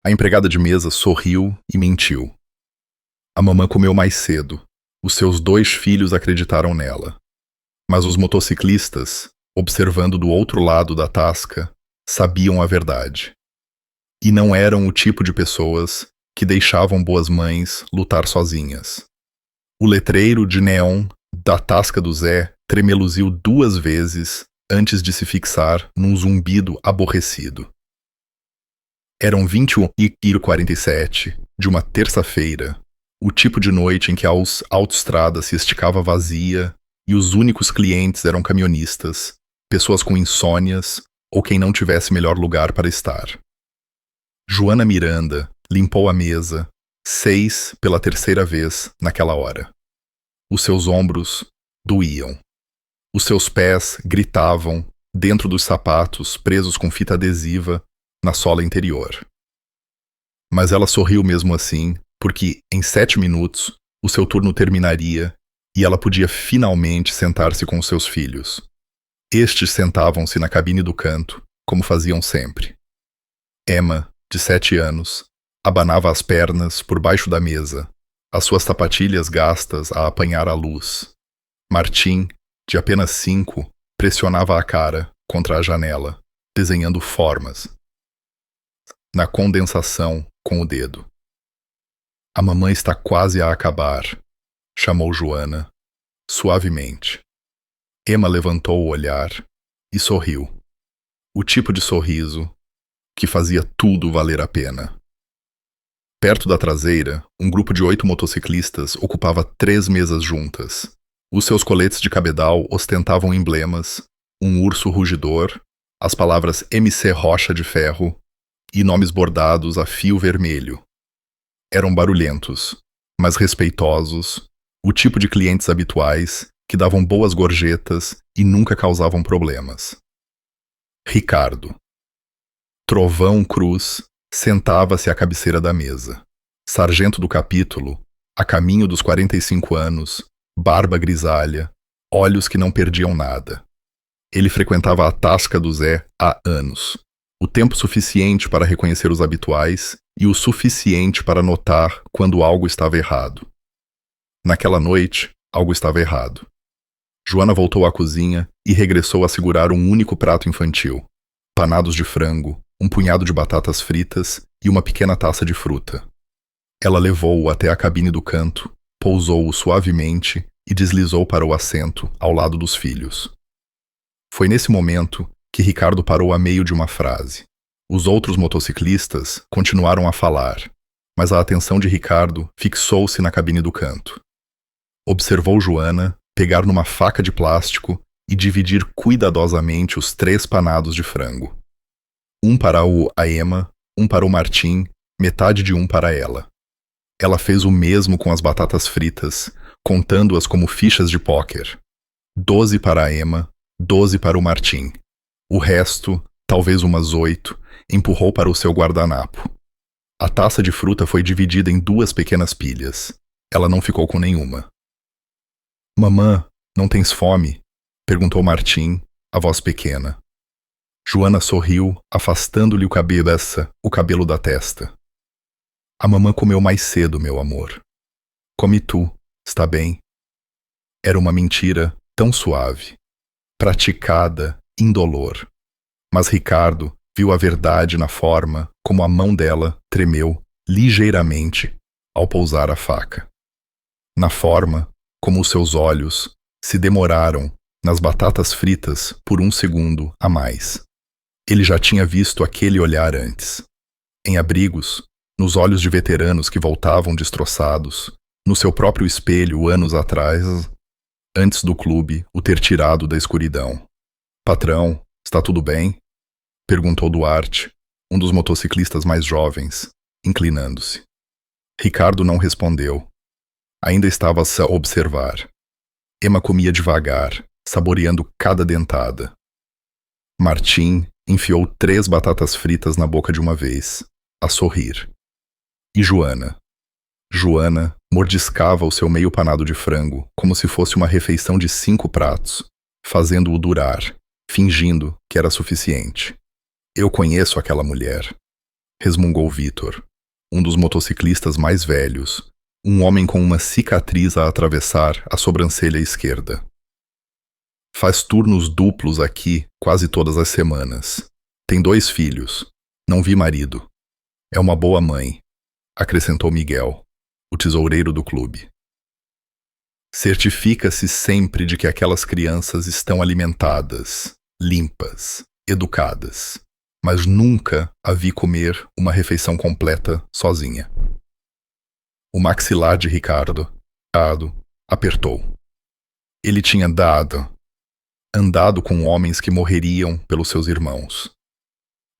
A empregada de mesa sorriu e mentiu. A mamã comeu mais cedo. Os seus 2 filhos acreditaram nela. Mas os motociclistas, observando do outro lado da tasca, sabiam a verdade. E não eram o tipo de pessoas que deixavam boas mães lutar sozinhas. O letreiro de neon da tasca do Zé tremeluziu 2 vezes antes de se fixar num zumbido aborrecido. Eram 21h47 de uma terça-feira, o tipo de noite em que a autoestrada se esticava vazia e os únicos clientes eram caminhonistas, pessoas com insônias ou quem não tivesse melhor lugar para estar. Joana Miranda limpou a mesa, 6 pela terceira vez naquela hora. Os seus ombros doíam. Os seus pés gritavam dentro dos sapatos presos com fita adesiva na sola interior. Mas ela sorriu mesmo assim, porque em 7 minutos o seu turno terminaria e ela podia finalmente sentar-se com os seus filhos. Estes sentavam-se na cabine do canto, como faziam sempre. Emma, de 7 anos, abanava as pernas por baixo da mesa, as suas sapatilhas gastas a apanhar a luz. Martim, de apenas 5, pressionava a cara contra a janela, desenhando formas. Na condensação com o dedo. A mamãe está quase a acabar, chamou Joana, suavemente. Emma levantou o olhar e sorriu. O tipo de sorriso que fazia tudo valer a pena. Perto da traseira, um grupo de 8 motociclistas ocupava 3 mesas juntas. Os seus coletes de cabedal ostentavam emblemas, um urso rugidor, as palavras MC Rocha de Ferro e nomes bordados a fio vermelho. Eram barulhentos, mas respeitosos, o tipo de clientes habituais que davam boas gorjetas e nunca causavam problemas. Ricardo. Trovão Cruz sentava-se à cabeceira da mesa. Sargento do capítulo, a caminho dos 45 anos, barba grisalha, olhos que não perdiam nada. Ele frequentava a tasca do Zé há anos. O tempo suficiente para reconhecer os habituais e o suficiente para notar quando algo estava errado. Naquela noite, algo estava errado. Joana voltou à cozinha e regressou a segurar um único prato infantil. Panados de frango, um punhado de batatas fritas e uma pequena taça de fruta. Ela levou-o até a cabine do canto, pousou-o suavemente e deslizou para o assento ao lado dos filhos. Foi nesse momento que Ricardo parou a meio de uma frase. Os outros motociclistas continuaram a falar, mas a atenção de Ricardo fixou-se na cabine do canto. Observou Joana pegar numa faca de plástico e dividir cuidadosamente os 3 panados de frango. Um para a Emma, um para o Martim, metade de um para ela. Ela fez o mesmo com as batatas fritas, contando-as como fichas de póquer. 12 para a Emma, 12 para o Martim. O resto, talvez umas 8, empurrou para o seu guardanapo. A taça de fruta foi dividida em 2 pequenas pilhas. Ela não ficou com nenhuma. Mamã, não tens fome? Perguntou Martim, a voz pequena. Joana sorriu, afastando-lhe o cabelo da testa. A mamã comeu mais cedo, meu amor. Come tu, está bem? Era uma mentira tão suave, praticada, indolor. Mas Ricardo viu a verdade na forma como a mão dela tremeu ligeiramente ao pousar a faca. Na forma como os seus olhos se demoraram nas batatas fritas por 1 segundo a mais. Ele já tinha visto aquele olhar antes. Em abrigos, nos olhos de veteranos que voltavam destroçados, no seu próprio espelho anos atrás, antes do clube o ter tirado da escuridão. Patrão, está tudo bem? Perguntou Duarte, um dos motociclistas mais jovens, inclinando-se. Ricardo não respondeu. Ainda estava a observar. Emma comia devagar, saboreando cada dentada. Martim enfiou 3 batatas fritas na boca de uma vez, a sorrir. E Joana? Joana mordiscava o seu meio panado de frango como se fosse uma refeição de 5 pratos, fazendo-o durar, fingindo que era suficiente. Eu conheço aquela mulher. resmungou Vitor, um dos motociclistas mais velhos, um homem com uma cicatriz a atravessar a sobrancelha esquerda. Faz turnos duplos aqui quase todas as semanas. Tem 2 filhos. Não vi marido. É uma boa mãe, acrescentou Miguel, o tesoureiro do clube. Certifica-se sempre de que aquelas crianças estão alimentadas, limpas, educadas, mas nunca a vi comer uma refeição completa sozinha. O maxilar de Ricardo apertou. Ele tinha andado com homens que morreriam pelos seus irmãos.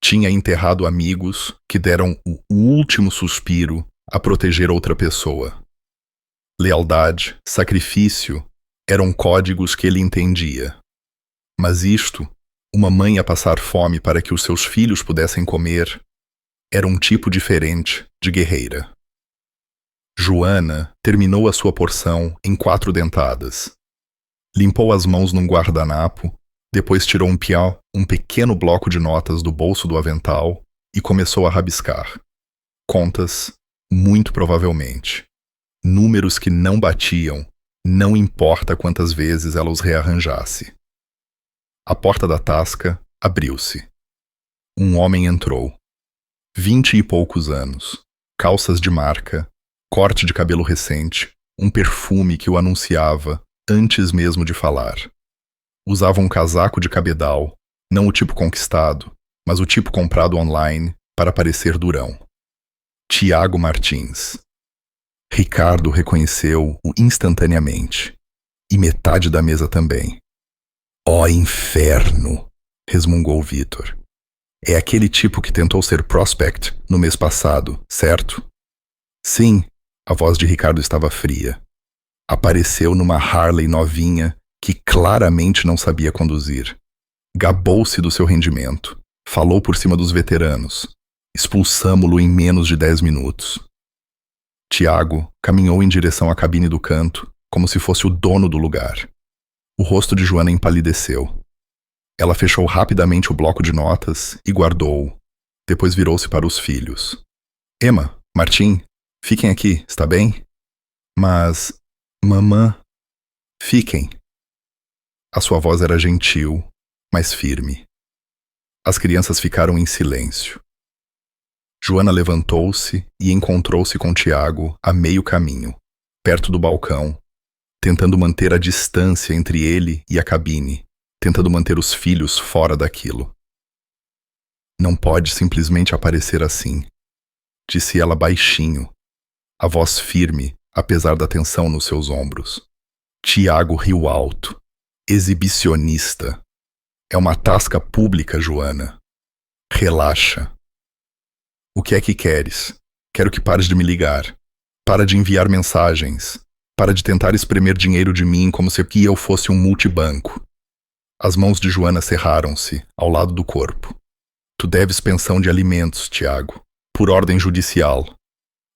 Tinha enterrado amigos que deram o último suspiro a proteger outra pessoa. Lealdade, sacrifício, eram códigos que ele entendia. Mas isto, uma mãe a passar fome para que os seus filhos pudessem comer, era um tipo diferente de guerreira. Joana terminou a sua porção em 4 dentadas. Limpou as mãos num guardanapo, depois tirou um pequeno bloco de notas do bolso do avental e começou a rabiscar. Contas, muito provavelmente. Números que não batiam, não importa quantas vezes ela os rearranjasse. A porta da tasca abriu-se. Um homem entrou. 20 e poucos anos, calças de marca, corte de cabelo recente, um perfume que o anunciava antes mesmo de falar. Usava um casaco de cabedal, não o tipo conquistado, mas o tipo comprado online para parecer durão. Tiago Martins. Ricardo reconheceu-o instantaneamente. E metade da mesa também. Ó inferno! Resmungou Vitor. É aquele tipo que tentou ser prospect no mês passado, certo? Sim, a voz de Ricardo estava fria. Apareceu numa Harley novinha que claramente não sabia conduzir. Gabou-se do seu rendimento. Falou por cima dos veteranos. Expulsamo-lo em menos de 10 minutos. Tiago caminhou em direção à cabine do canto, como se fosse o dono do lugar. O rosto de Joana empalideceu. Ela fechou rapidamente o bloco de notas e guardou-o. Depois virou-se para os filhos. Emma, Martim, fiquem aqui, está bem? Mas, mamã, fiquem. A sua voz era gentil, mas firme. As crianças ficaram em silêncio. Joana levantou-se e encontrou-se com Tiago a meio caminho, perto do balcão, tentando manter a distância entre ele e a cabine, tentando manter os filhos fora daquilo. Não pode simplesmente aparecer assim, disse ela baixinho, a voz firme, apesar da tensão nos seus ombros. Tiago riu alto. Exibicionista. É uma tasca pública, Joana. Relaxa. O que é que queres? Quero que pares de me ligar. Para de enviar mensagens. Para de tentar espremer dinheiro de mim como se eu fosse um multibanco. As mãos de Joana cerraram-se, ao lado do corpo. Tu deves pensão de alimentos, Tiago, por ordem judicial.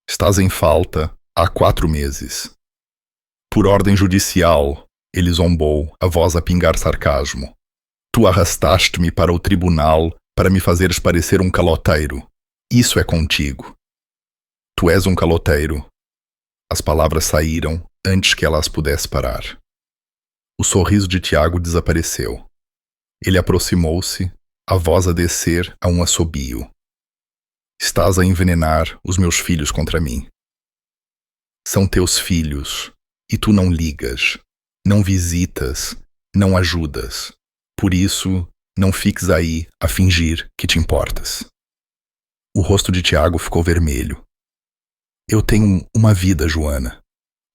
Estás em falta há 4 meses. Por ordem judicial, ele zombou, a voz a pingar sarcasmo. Tu arrastaste-me para o tribunal para me fazeres parecer um caloteiro. Isso é contigo. Tu és um caloteiro. As palavras saíram antes que ela as pudesse parar. O sorriso de Tiago desapareceu. Ele aproximou-se, a voz a descer a um assobio. Estás a envenenar os meus filhos contra mim. São teus filhos, e tu não ligas, não visitas, não ajudas. Por isso, não fiques aí a fingir que te importas. O rosto de Tiago ficou vermelho. Eu tenho uma vida, Joana.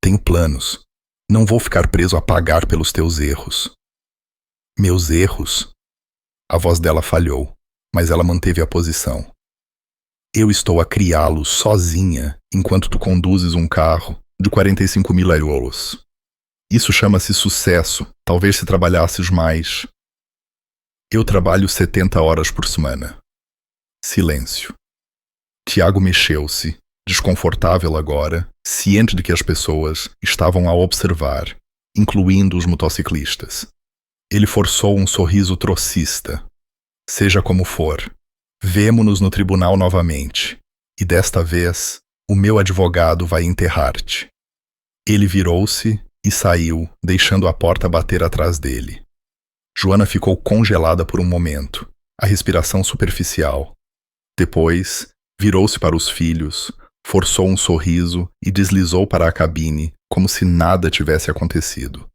Tenho planos. Não vou ficar preso a pagar pelos teus erros. Meus erros? A voz dela falhou, mas ela manteve a posição. Eu estou a criá-los sozinha enquanto tu conduzes um carro de 45 mil euros. Isso chama-se sucesso, talvez se trabalhasses mais. Eu trabalho 70 horas por semana. Silêncio. Tiago mexeu-se, desconfortável agora, ciente de que as pessoas estavam a observar, incluindo os motociclistas. Ele forçou um sorriso trocista. Seja como for, Vemo-nos no tribunal novamente, e desta vez o meu advogado vai enterrar-te. Ele virou-se e saiu, deixando a porta bater atrás dele. Joana ficou congelada por um momento, a respiração superficial. Depois, virou-se para os filhos, forçou um sorriso e deslizou para a cabine, como se nada tivesse acontecido.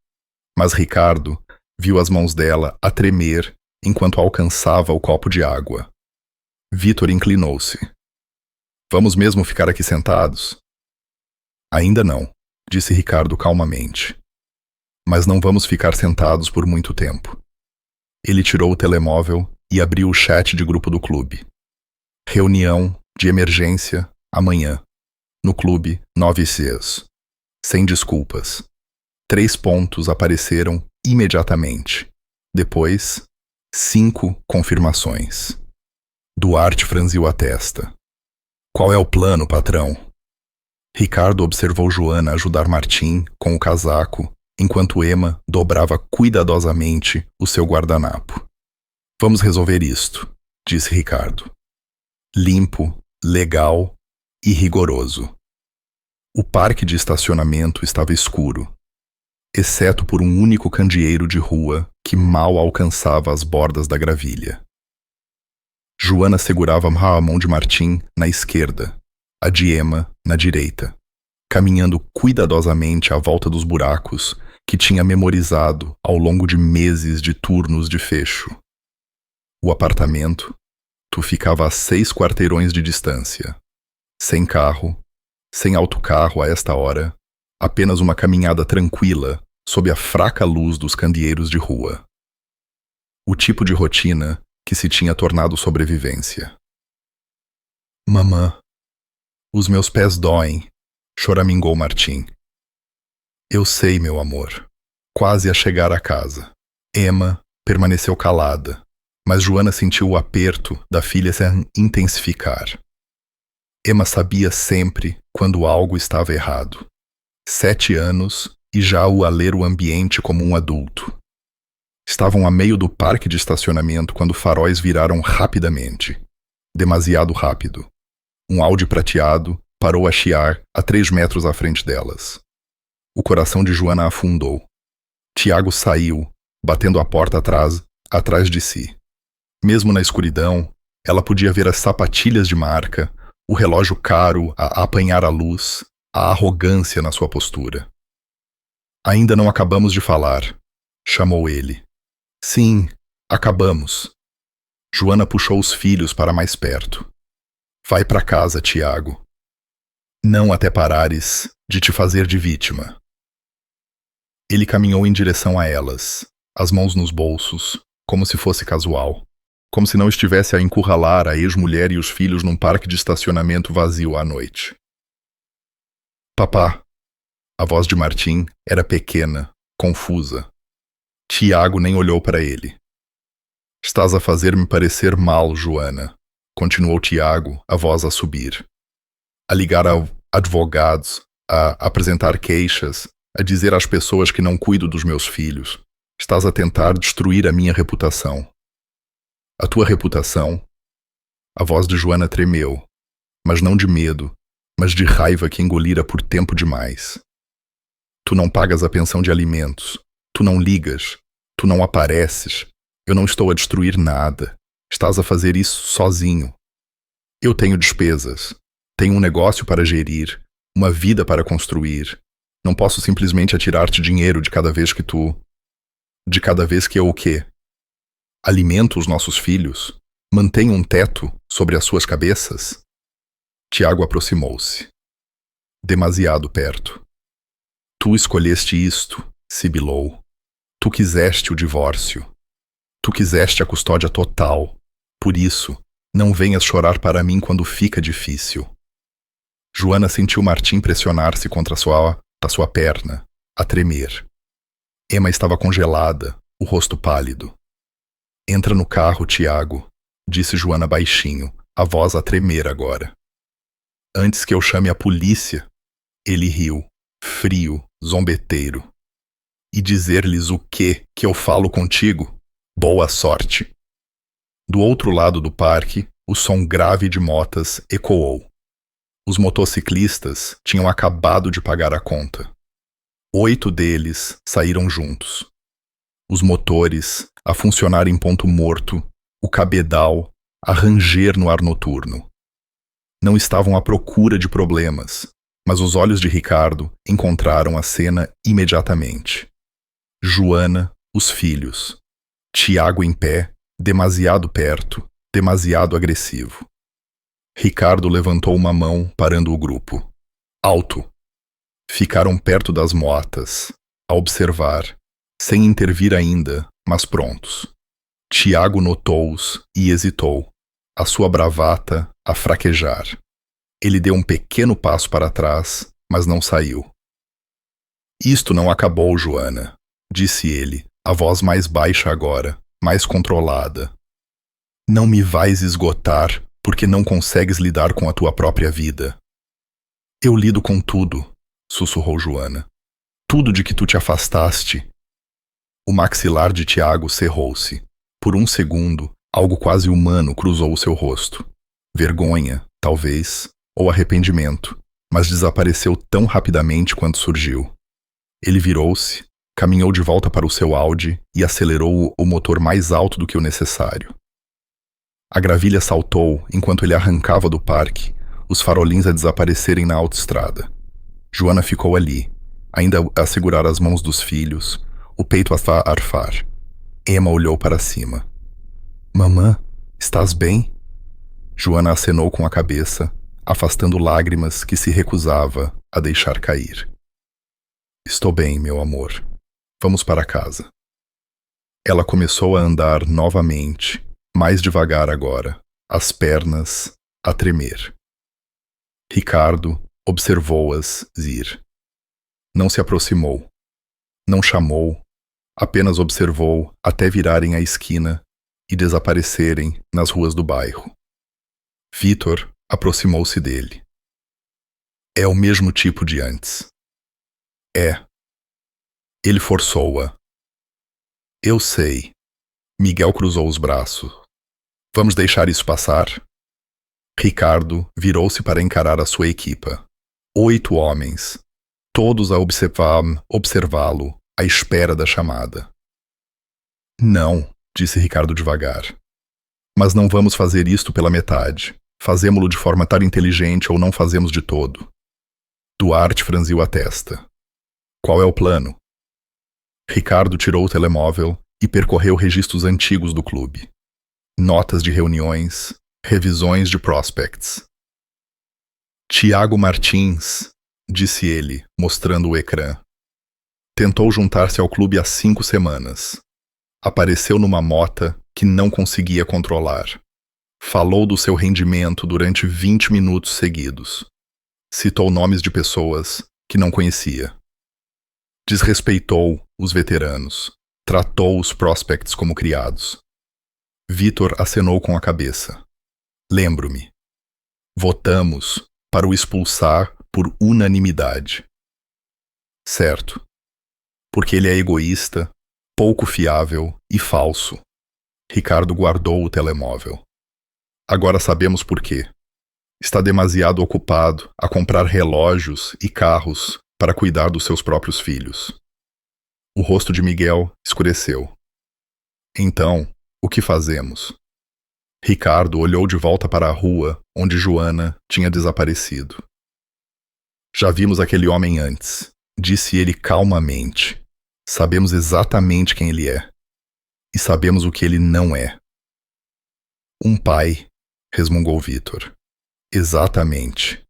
Mas Ricardo viu as mãos dela a tremer enquanto alcançava o copo de água. Vítor inclinou-se. Vamos mesmo ficar aqui sentados? Ainda não, disse Ricardo calmamente. Mas não vamos ficar sentados por muito tempo. Ele tirou o telemóvel e abriu o chat de grupo do clube. Reunião de emergência amanhã, no clube 9 Sem desculpas. 3 pontos apareceram imediatamente. Depois, 5 confirmações. Duarte franziu a testa. Qual é o plano, patrão? Ricardo observou Joana ajudar Martim com o casaco, enquanto Emma dobrava cuidadosamente o seu guardanapo. Vamos resolver isto, disse Ricardo. Limpo, legal e rigoroso. O parque de estacionamento estava escuro, exceto por um único candeeiro de rua que mal alcançava as bordas da gravilha. Joana segurava a mão de Martim na esquerda, a de Emma na direita, caminhando cuidadosamente à volta dos buracos que tinha memorizado ao longo de meses de turnos de fecho. O apartamento ficava a 6 quarteirões de distância. Sem carro, sem autocarro a esta hora, apenas uma caminhada tranquila sob a fraca luz dos candeeiros de rua. O tipo de rotina que se tinha tornado sobrevivência. Mamã, os meus pés doem, choramingou Martim. Eu sei, meu amor. Quase a chegar a casa. Emma permaneceu calada, mas Joana sentiu o aperto da filha se intensificar. Emma sabia sempre quando algo estava errado. 7 anos e já a ler o ambiente como um adulto. Estavam a meio do parque de estacionamento quando faróis viraram rapidamente. Demasiado rápido. Um Audi prateado parou a chiar a 3 metros à frente delas. O coração de Joana afundou. Tiago saiu, batendo a porta atrás de si. Mesmo na escuridão, ela podia ver as sapatilhas de marca, o relógio caro a apanhar a luz, a arrogância na sua postura. Ainda não acabamos de falar, chamou ele. Sim, acabamos. Joana puxou os filhos para mais perto. Vai para casa, Tiago. Não até parares de te fazer de vítima. Ele caminhou em direção a elas, as mãos nos bolsos, como se fosse casual. Como se não estivesse a encurralar a ex-mulher e os filhos num parque de estacionamento vazio à noite. Papá. A voz de Martim era pequena, confusa. Tiago nem olhou para ele. Estás a fazer-me parecer mal, Joana, continuou Tiago, a voz a subir. A ligar a advogados, a apresentar queixas, a dizer às pessoas que não cuido dos meus filhos. Estás a tentar destruir a minha reputação. A tua reputação? A voz de Joana tremeu, mas não de medo, mas de raiva que engolira por tempo demais. Tu não pagas a pensão de alimentos, tu não ligas, tu não apareces, eu não estou a destruir nada, estás a fazer isso sozinho. Eu tenho despesas, tenho um negócio para gerir, uma vida para construir, não posso simplesmente atirar-te dinheiro de cada vez que tu... De cada vez que eu o quê? Alimento os nossos filhos? Mantenho um teto sobre as suas cabeças? Tiago aproximou-se. Demasiado perto. Tu escolheste isto, sibilou. Tu quiseste o divórcio. Tu quiseste a custódia total. Por isso, não venhas chorar para mim quando fica difícil. Joana sentiu Martim pressionar-se contra a sua perna, a tremer. Emma estava congelada, o rosto pálido. Entra no carro, Tiago, disse Joana baixinho, a voz a tremer agora. Antes que eu chame a polícia, ele riu, frio, zombeteiro. E dizer-lhes o que eu falo contigo? Boa sorte. Do outro lado do parque, o som grave de motas ecoou. Os motociclistas tinham acabado de pagar a conta. 8 deles saíram juntos. Os motores a funcionar em ponto morto, o cabedal a ranger no ar noturno. Não estavam à procura de problemas, mas os olhos de Ricardo encontraram a cena imediatamente. Joana, os filhos. Tiago em pé, demasiado perto, demasiado agressivo. Ricardo levantou uma mão, parando o grupo. Alto! Ficaram perto das motas, a observar, sem intervir ainda, mas prontos. Tiago notou-os e hesitou, a sua bravata a fraquejar. Ele deu um pequeno passo para trás, mas não saiu. Isto não acabou, Joana, disse ele, a voz mais baixa agora, mais controlada. Não me vais esgotar porque não consegues lidar com a tua própria vida. Eu lido com tudo, sussurrou Joana. Tudo de que tu te afastaste. O maxilar de Tiago cerrou-se. Por um segundo, algo quase humano cruzou o seu rosto. Vergonha, talvez, ou arrependimento, mas desapareceu tão rapidamente quanto surgiu. Ele virou-se, caminhou de volta para o seu Audi e acelerou o motor mais alto do que o necessário. A gravilha saltou enquanto ele arrancava do parque, os farolins a desaparecerem na autoestrada. Joana ficou ali, ainda a segurar as mãos dos filhos, o peito a arfar. Emma olhou para cima. Mamã, estás bem? Joana acenou com a cabeça, afastando lágrimas que se recusava a deixar cair. Estou bem, meu amor. Vamos para casa. Ela começou a andar novamente, mais devagar agora, as pernas a tremer. Ricardo observou-as ir. Não se aproximou. Não chamou. Apenas observou até virarem a esquina e desaparecerem nas ruas do bairro. Vítor aproximou-se dele. É o mesmo tipo de antes. É. Ele forçou-a. Eu sei. Miguel cruzou os braços. Vamos deixar isso passar? Ricardo virou-se para encarar a sua equipa. 8 homens, todos a observá-lo, à espera da chamada. Não, disse Ricardo devagar. Mas não vamos fazer isto pela metade. Fazemo-lo de forma tão inteligente ou não fazemos de todo. Duarte franziu a testa. Qual é o plano? Ricardo tirou o telemóvel e percorreu registros antigos do clube. Notas de reuniões, revisões de prospects. Tiago Martins, disse ele, mostrando o ecrã. Tentou juntar-se ao clube há 5 semanas. Apareceu numa mota que não conseguia controlar. Falou do seu rendimento durante 20 minutos seguidos. Citou nomes de pessoas que não conhecia. Desrespeitou os veteranos. Tratou os prospects como criados. Vítor acenou com a cabeça. Lembro-me. Votamos para o expulsar por unanimidade. Certo. Porque ele é egoísta, pouco fiável e falso. Ricardo guardou o telemóvel. Agora sabemos por quê. Está demasiado ocupado a comprar relógios e carros para cuidar dos seus próprios filhos. O rosto de Miguel escureceu. Então, o que fazemos? Ricardo olhou de volta para a rua onde Joana tinha desaparecido. Já vimos aquele homem antes, disse ele calmamente. Sabemos exatamente quem ele é. E sabemos o que ele não é. Um pai, resmungou Vítor. Exatamente.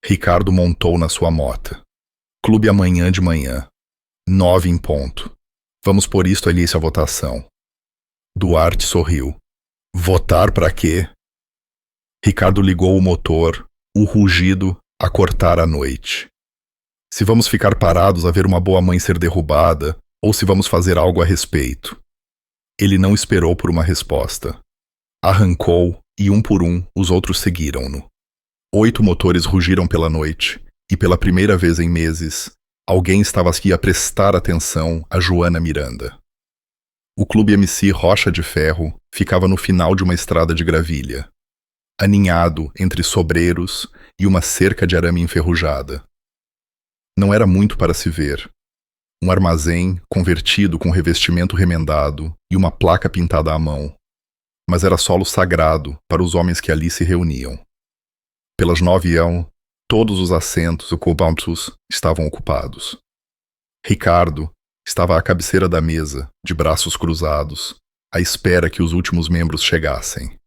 Ricardo montou na sua mota. Clube amanhã de manhã. 9 em ponto. Vamos pôr isto ali à votação. Duarte sorriu. Votar para quê? Ricardo ligou o motor, o rugido a cortar a noite. Se vamos ficar parados a ver uma boa mãe ser derrubada, ou se vamos fazer algo a respeito. Ele não esperou por uma resposta. Arrancou e um por um os outros seguiram-no. 8 motores rugiram pela noite, e pela primeira vez em meses, alguém estava aqui a prestar atenção a Joana Miranda. O Clube MC Rocha de Ferro ficava no final de uma estrada de gravilha. aninhado entre sobreiros e uma cerca de arame enferrujada. Não era muito para se ver. Um armazém convertido com revestimento remendado e uma placa pintada à mão. Mas era solo sagrado para os homens que ali se reuniam. Pelas 9h, todos os assentos ocupantes estavam ocupados. Ricardo estava à cabeceira da mesa, de braços cruzados, à espera que os últimos membros chegassem.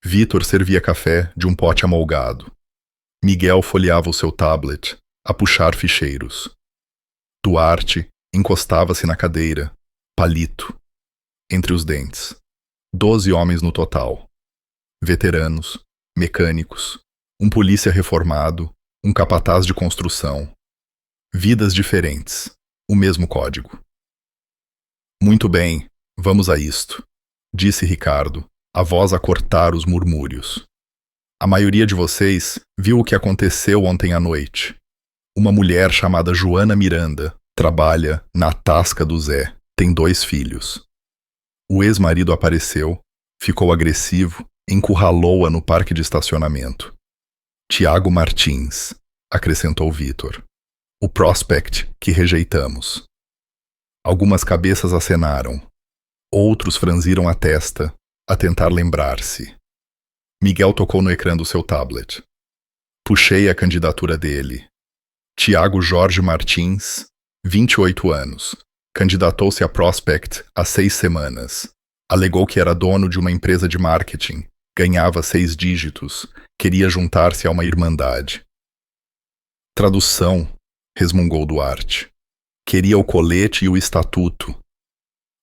Vitor servia café de um pote amolgado. Miguel folheava o seu tablet, a puxar ficheiros. Duarte encostava-se na cadeira, palito, entre os dentes. 12 homens no total. Veteranos, mecânicos, um polícia reformado, um capataz de construção. Vidas diferentes, o mesmo código. Muito bem, vamos a isto, disse Ricardo, a voz a cortar os murmúrios. A maioria de vocês viu o que aconteceu ontem à noite. Uma mulher chamada Joana Miranda trabalha na Tasca do Zé, tem 2 filhos. O ex-marido apareceu, ficou agressivo, encurralou-a no parque de estacionamento. Tiago Martins, acrescentou Vitor. O prospect que rejeitamos. Algumas cabeças acenaram. Outros franziram a testa, a tentar lembrar-se. Miguel tocou no ecrã do seu tablet. Puxei a candidatura dele. Tiago Jorge Martins, 28 anos. Candidatou-se a prospect há 6 semanas. Alegou que era dono de uma empresa de marketing, ganhava 6 dígitos, queria juntar-se a uma irmandade. Tradução, resmungou Duarte. Queria o colete e o estatuto.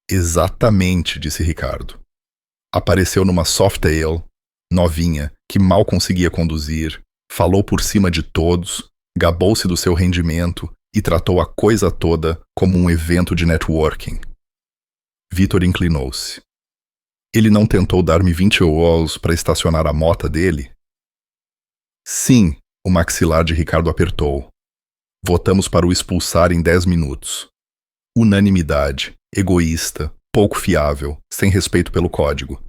Exatamente, disse Ricardo. Apareceu numa Softail, novinha, que mal conseguia conduzir, falou por cima de todos, gabou-se do seu rendimento e tratou a coisa toda como um evento de networking. Vitor inclinou-se. Ele não tentou dar-me 20 euros para estacionar a mota dele? Sim, o maxilar de Ricardo apertou. Votamos para o expulsar em 10 minutos. Unanimidade, egoísta, pouco fiável, sem respeito pelo código.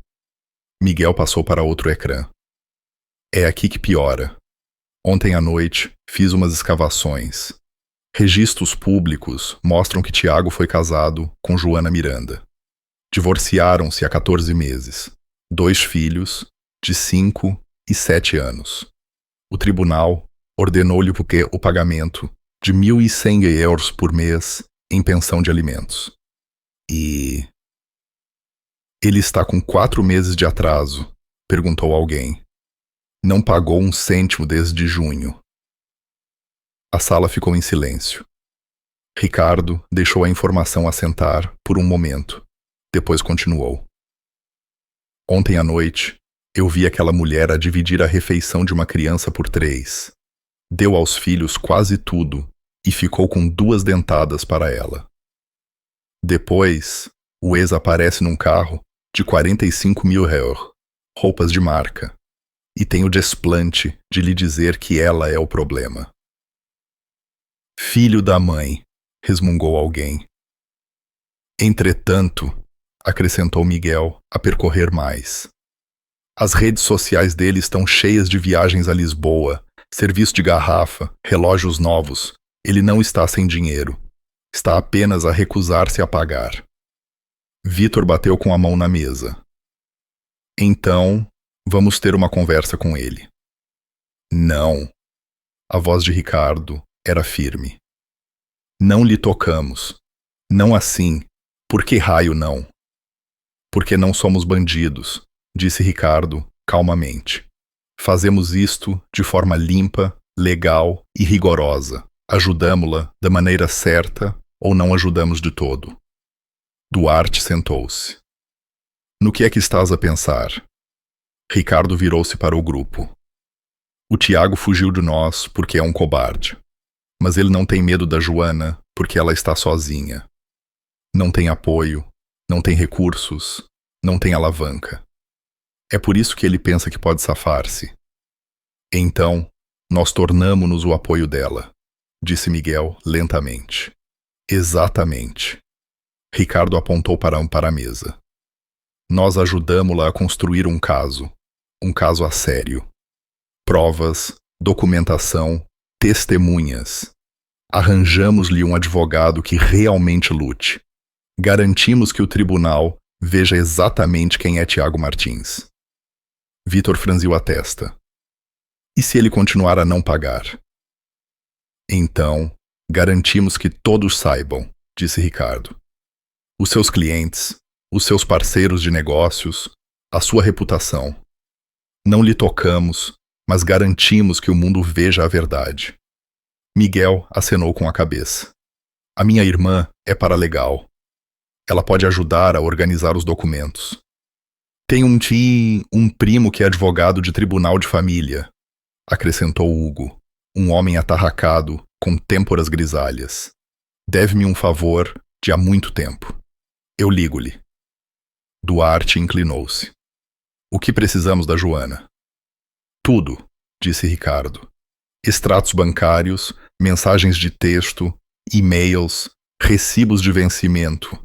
Miguel passou para outro ecrã. É aqui que piora. Ontem à noite, fiz umas escavações. Registros públicos mostram que Tiago foi casado com Joana Miranda. Divorciaram-se há 14 meses. 2 filhos, de 5 e 7 anos. O tribunal ordenou-lhe o pagamento de 1.100 euros por mês em pensão de alimentos. E... Ele está com 4 meses de atraso, perguntou alguém. Não pagou 1 cêntimo desde junho. A sala ficou em silêncio. Ricardo deixou a informação assentar por um momento. Depois continuou. Ontem à noite, eu vi aquela mulher a dividir a refeição de uma criança por 3. Deu aos filhos quase tudo e ficou com 2 dentadas para ela. Depois, o ex aparece num carro de 45.000 euros, roupas de marca, e tem o desplante de lhe dizer que ela é o problema. Filho da mãe, resmungou alguém. Entretanto, acrescentou Miguel, a percorrer mais. As redes sociais dele estão cheias de viagens a Lisboa, serviço de garrafa, relógios novos. Ele não está sem dinheiro. Está apenas a recusar-se a pagar. Vitor bateu com a mão na mesa. Então, vamos ter uma conversa com ele. Não. A voz de Ricardo era firme. Não lhe tocamos. Não assim. Por que raio não? Porque não somos bandidos, disse Ricardo calmamente. Fazemos isto de forma limpa, legal e rigorosa. Ajudamo-la da maneira certa ou não ajudamos de todo. Duarte sentou-se. No que é que estás a pensar? Ricardo virou-se para o grupo. O Tiago fugiu de nós porque é um cobarde. Mas ele não tem medo da Joana porque ela está sozinha. Não tem apoio, não tem recursos, não tem alavanca. É por isso que ele pensa que pode safar-se. Então, nós tornamo-nos o apoio dela, disse Miguel lentamente. Exatamente. Ricardo apontou para a mesa. Nós ajudamo-la a construir um caso, um caso a sério. Provas, documentação, testemunhas. Arranjamos-lhe um advogado que realmente lute. Garantimos que o tribunal veja exatamente quem é Tiago Martins. Vitor franziu a testa. E se ele continuar a não pagar? Então, garantimos que todos saibam, disse Ricardo. Os seus clientes, os seus parceiros de negócios, a sua reputação. Não lhe tocamos, mas garantimos que o mundo veja a verdade. Miguel acenou com a cabeça. A minha irmã é paralegal. Ela pode ajudar a organizar os documentos. Tem um primo que é advogado de tribunal de família, acrescentou Hugo, um homem atarracado com têmporas grisalhas. Deve-me um favor de há muito tempo. Eu ligo-lhe. Duarte inclinou-se. O que precisamos da Joana? Tudo, disse Ricardo. Extratos bancários, mensagens de texto, e-mails, recibos de vencimento.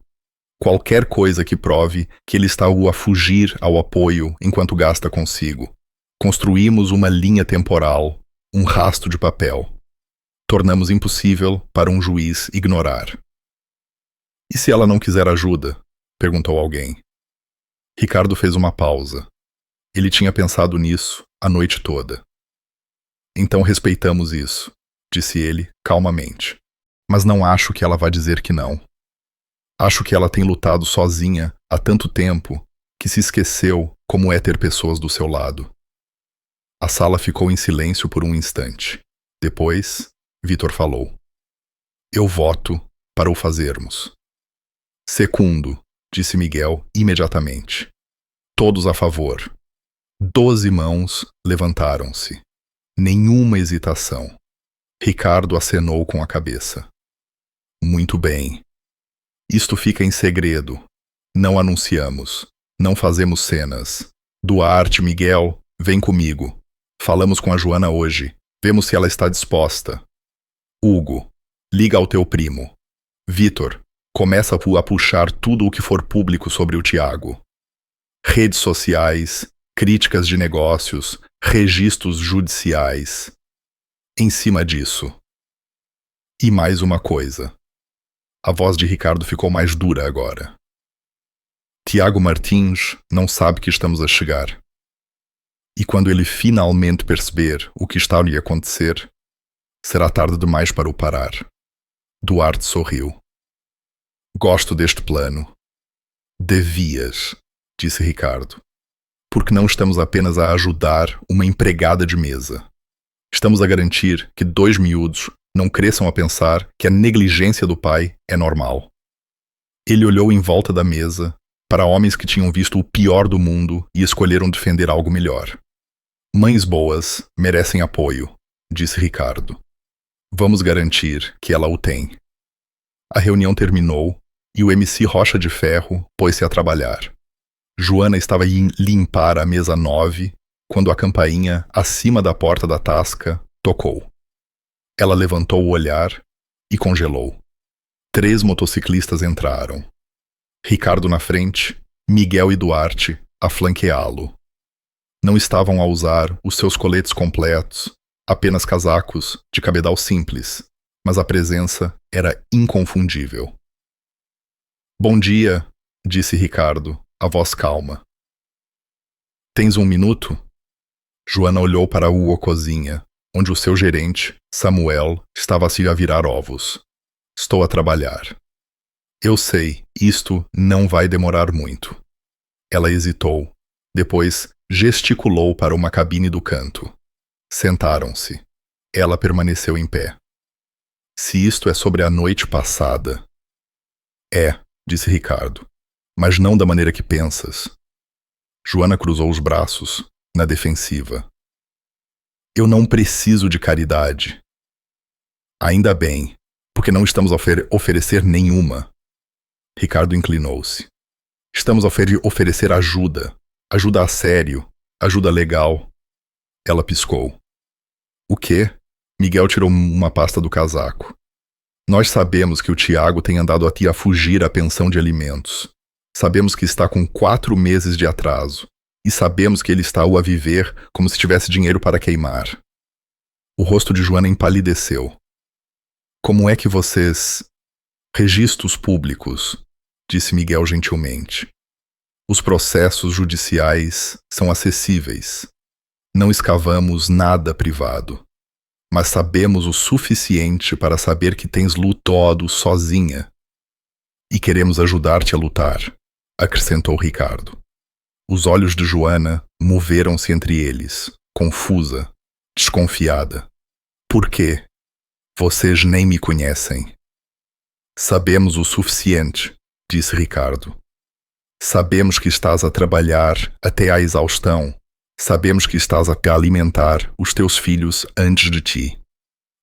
Qualquer coisa que prove que ele está a fugir ao apoio enquanto gasta consigo. Construímos uma linha temporal, um rasto de papel. Tornamos impossível para um juiz ignorar. E se ela não quiser ajuda? Perguntou alguém. Ricardo fez uma pausa. Ele tinha pensado nisso a noite toda. Então respeitamos isso, disse ele calmamente. Mas não acho que ela vá dizer que não. Acho que ela tem lutado sozinha há tanto tempo que se esqueceu como é ter pessoas do seu lado. A sala ficou em silêncio por um instante. Depois, Vitor falou. Eu voto para o fazermos. Secundo, disse Miguel imediatamente. Todos a favor. 12 mãos levantaram-se. Nenhuma hesitação. Ricardo acenou com a cabeça. Muito bem. Isto fica em segredo. Não anunciamos. Não fazemos cenas. Duarte, Miguel, vem comigo. Falamos com a Joana hoje. Vemos se ela está disposta. Hugo, liga ao teu primo. Vitor, começa a puxar tudo o que for público sobre o Tiago. Redes sociais, críticas de negócios, registros judiciais. Em cima disso. E mais uma coisa. A voz de Ricardo ficou mais dura agora. Tiago Martins não sabe que estamos a chegar. E quando ele finalmente perceber o que está a lhe acontecer, será tarde demais para o parar. Duarte sorriu. Gosto deste plano. Devias, disse Ricardo. Porque não estamos apenas a ajudar uma empregada de mesa. Estamos a garantir que 2 miúdos não cresçam a pensar que a negligência do pai é normal. Ele olhou em volta da mesa para homens que tinham visto o pior do mundo e escolheram defender algo melhor. Mães boas merecem apoio, disse Ricardo. Vamos garantir que ela o tem. A reunião terminou e o MC Rocha de Ferro pôs-se a trabalhar. Joana estava a limpar a mesa 9 quando a campainha, acima da porta da tasca, tocou. Ela levantou o olhar e congelou. 3 motociclistas entraram. Ricardo na frente, Miguel e Duarte a flanqueá-lo. Não estavam a usar os seus coletes completos, apenas casacos de cabedal simples, mas a presença era inconfundível. Bom dia, disse Ricardo, a voz calma. Tens 1 minuto? Joana olhou para a cozinha, onde o seu gerente, Samuel, estava a se virar ovos. Estou a trabalhar. Eu sei, isto não vai demorar muito. Ela hesitou. Depois gesticulou para uma cabine do canto. Sentaram-se. Ela permaneceu em pé. Se isto é sobre a noite passada... É, disse Ricardo, mas não da maneira que pensas. Joana cruzou os braços, na defensiva. Eu não preciso de caridade. Ainda bem, porque não estamos a oferecer nenhuma. Ricardo inclinou-se. Estamos a oferecer ajuda. Ajuda a sério. Ajuda legal. Ela piscou. O quê? Miguel tirou uma pasta do casaco. Nós sabemos que o Tiago tem andado a fugir à pensão de alimentos. Sabemos que está com 4 meses de atraso. E sabemos que ele está a viver como se tivesse dinheiro para queimar. O rosto de Joana empalideceu. Como é que vocês... Registros públicos, disse Miguel gentilmente. Os processos judiciais são acessíveis. Não escavamos nada privado. Mas sabemos o suficiente para saber que tens lutado sozinha. E queremos ajudar-te a lutar, acrescentou Ricardo. Os olhos de Joana moveram-se entre eles, confusa, desconfiada. Por quê? Vocês nem me conhecem. Sabemos o suficiente, disse Ricardo. Sabemos que estás a trabalhar até à exaustão. Sabemos que estás a alimentar os teus filhos antes de ti.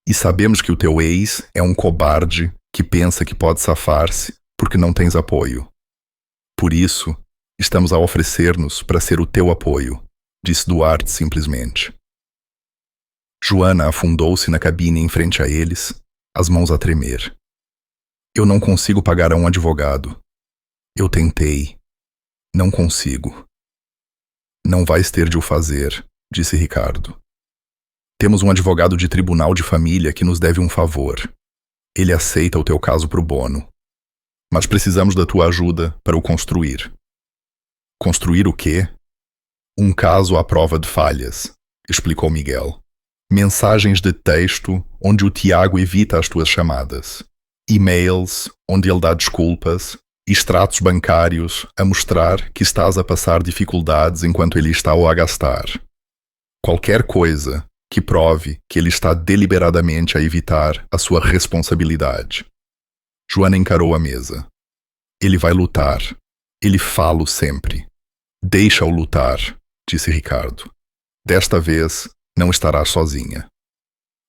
E sabemos que o teu ex é um cobarde que pensa que pode safar-se porque não tens apoio. Por isso, estamos a oferecer-nos para ser o teu apoio, disse Duarte simplesmente. Joana afundou-se na cabine em frente a eles, as mãos a tremer. Eu não consigo pagar a um advogado. Eu tentei. Não consigo. Não vais ter de o fazer, disse Ricardo. Temos um advogado de tribunal de família que nos deve um favor. Ele aceita o teu caso pro bono. Mas precisamos da tua ajuda para o construir. Construir o quê? Um caso à prova de falhas, explicou Miguel. Mensagens de texto onde o Tiago evita as tuas chamadas. E-mails onde ele dá desculpas. Extratos bancários a mostrar que estás a passar dificuldades enquanto ele está a gastar. Qualquer coisa que prove que ele está deliberadamente a evitar a sua responsabilidade. Joana encarou a mesa. Ele vai lutar. Ele fala sempre. Deixa-o lutar, disse Ricardo. Desta vez, não estarás sozinha.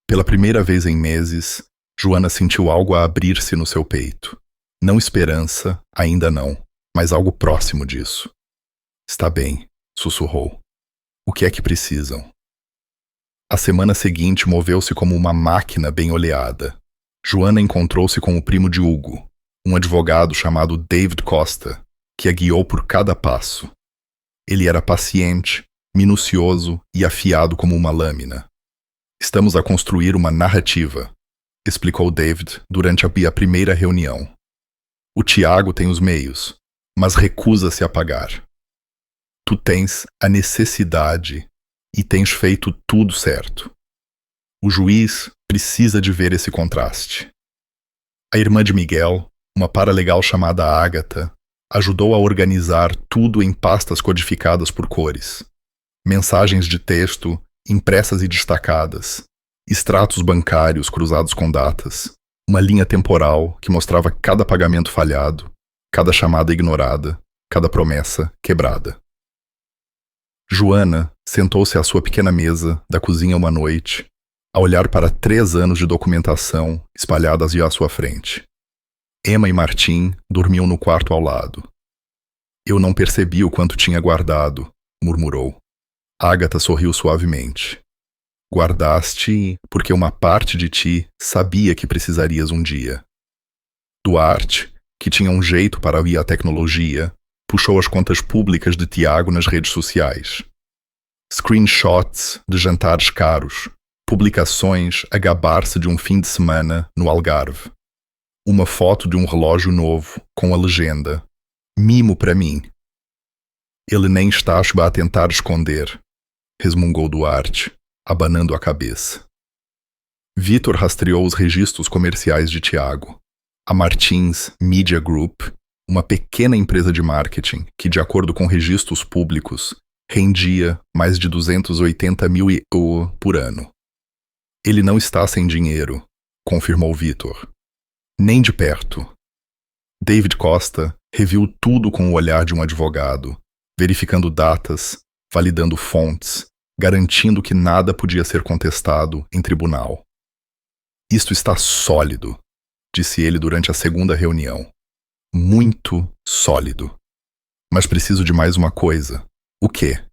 Pela primeira vez em meses, Joana sentiu algo a abrir-se no seu peito. Não esperança, ainda não, mas algo próximo disso. Está bem, sussurrou. O que é que precisam? A semana seguinte moveu-se como uma máquina bem oleada. Joana encontrou-se com o primo de Hugo, um advogado chamado David Costa, que a guiou por cada passo. Ele era paciente, minucioso e afiado como uma lâmina. Estamos a construir uma narrativa, explicou David durante a primeira reunião. O Tiago tem os meios, mas recusa-se a pagar. Tu tens a necessidade e tens feito tudo certo. O juiz precisa de ver esse contraste. A irmã de Miguel, uma paralegal chamada Ágata, ajudou a organizar tudo em pastas codificadas por cores. Mensagens de texto impressas e destacadas, extratos bancários cruzados com datas, uma linha temporal que mostrava cada pagamento falhado, cada chamada ignorada, cada promessa quebrada. Joana sentou-se à sua pequena mesa da cozinha uma noite, a olhar para 3 anos de documentação espalhadas à sua frente. Emma e Martim dormiam no quarto ao lado. Eu não percebi o quanto tinha guardado, murmurou. Ágata sorriu suavemente. Guardaste porque uma parte de ti sabia que precisarias um dia. Duarte, que tinha um jeito para a tecnologia, puxou as contas públicas de Tiago nas redes sociais. Screenshots de jantares caros, publicações a gabar-se de um fim de semana no Algarve. Uma foto de um relógio novo com a legenda "Mimo para mim". Ele nem está a tentar esconder, resmungou Duarte, abanando a cabeça. Vitor rastreou os registros comerciais de Tiago. A Martins Media Group, uma pequena empresa de marketing que, de acordo com registros públicos, rendia mais de 280 mil por ano. Ele não está sem dinheiro, confirmou Vitor. Nem de perto. David Costa reviu tudo com o olhar de um advogado, verificando datas, validando fontes, garantindo que nada podia ser contestado em tribunal. Isto está sólido, disse ele durante a segunda reunião. Muito sólido. Mas preciso de mais uma coisa. O quê?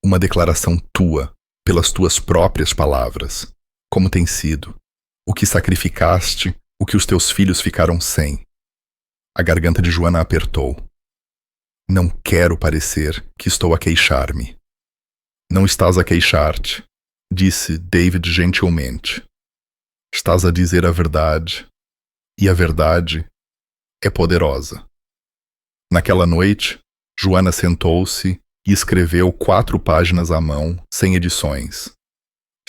Uma declaração tua, pelas tuas próprias palavras. Como tem sido. O que sacrificaste, o que os teus filhos ficaram sem. A garganta de Joana apertou. Não quero parecer que estou a queixar-me. Não estás a queixar-te, disse David gentilmente. Estás a dizer a verdade, e a verdade é poderosa. Naquela noite, Joana sentou-se e escreveu 4 páginas à mão, sem edições.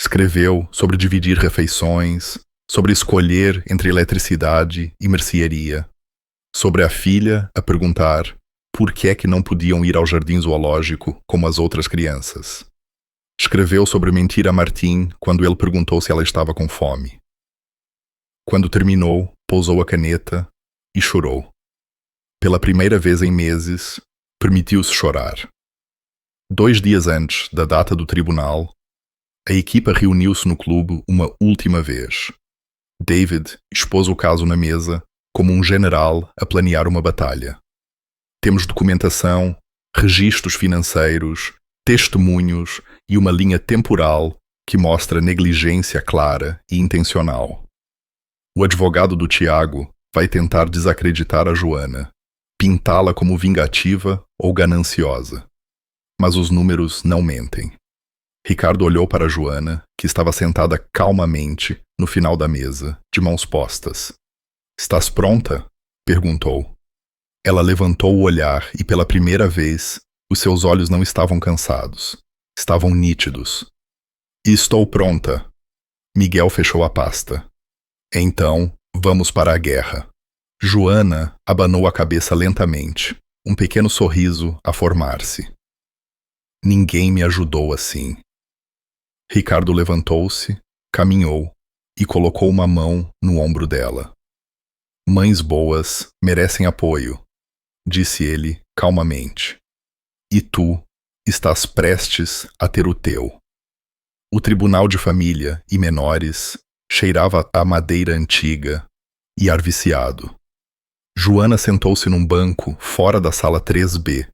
Escreveu sobre dividir refeições, sobre escolher entre eletricidade e mercearia, sobre a filha a perguntar por que é que não podiam ir ao jardim zoológico como as outras crianças. Escreveu sobre mentir a Martim quando ele perguntou se ela estava com fome. Quando terminou, pousou a caneta e chorou. Pela primeira vez em meses, permitiu-se chorar. 2 dias antes da data do tribunal, a equipa reuniu-se no clube uma última vez. David expôs o caso na mesa como um general a planear uma batalha. Temos documentação, registros financeiros, testemunhos e uma linha temporal que mostra negligência clara e intencional. O advogado do Tiago vai tentar desacreditar a Joana, pintá-la como vingativa ou gananciosa. Mas os números não mentem. Ricardo olhou para Joana, que estava sentada calmamente no final da mesa, de mãos postas. Estás pronta? Perguntou. Ela levantou o olhar e, pela primeira vez, os seus olhos não estavam cansados. Estavam nítidos. Estou pronta. Miguel fechou a pasta. Então, vamos para a guerra. Joana abanou a cabeça lentamente, um pequeno sorriso a formar-se. Ninguém me ajudou assim. Ricardo levantou-se, caminhou e colocou uma mão no ombro dela. Mães boas merecem apoio, disse ele calmamente. E tu estás prestes a ter o teu. O tribunal de família e menores cheirava a madeira antiga e ar viciado. Joana sentou-se num banco fora da sala 3B,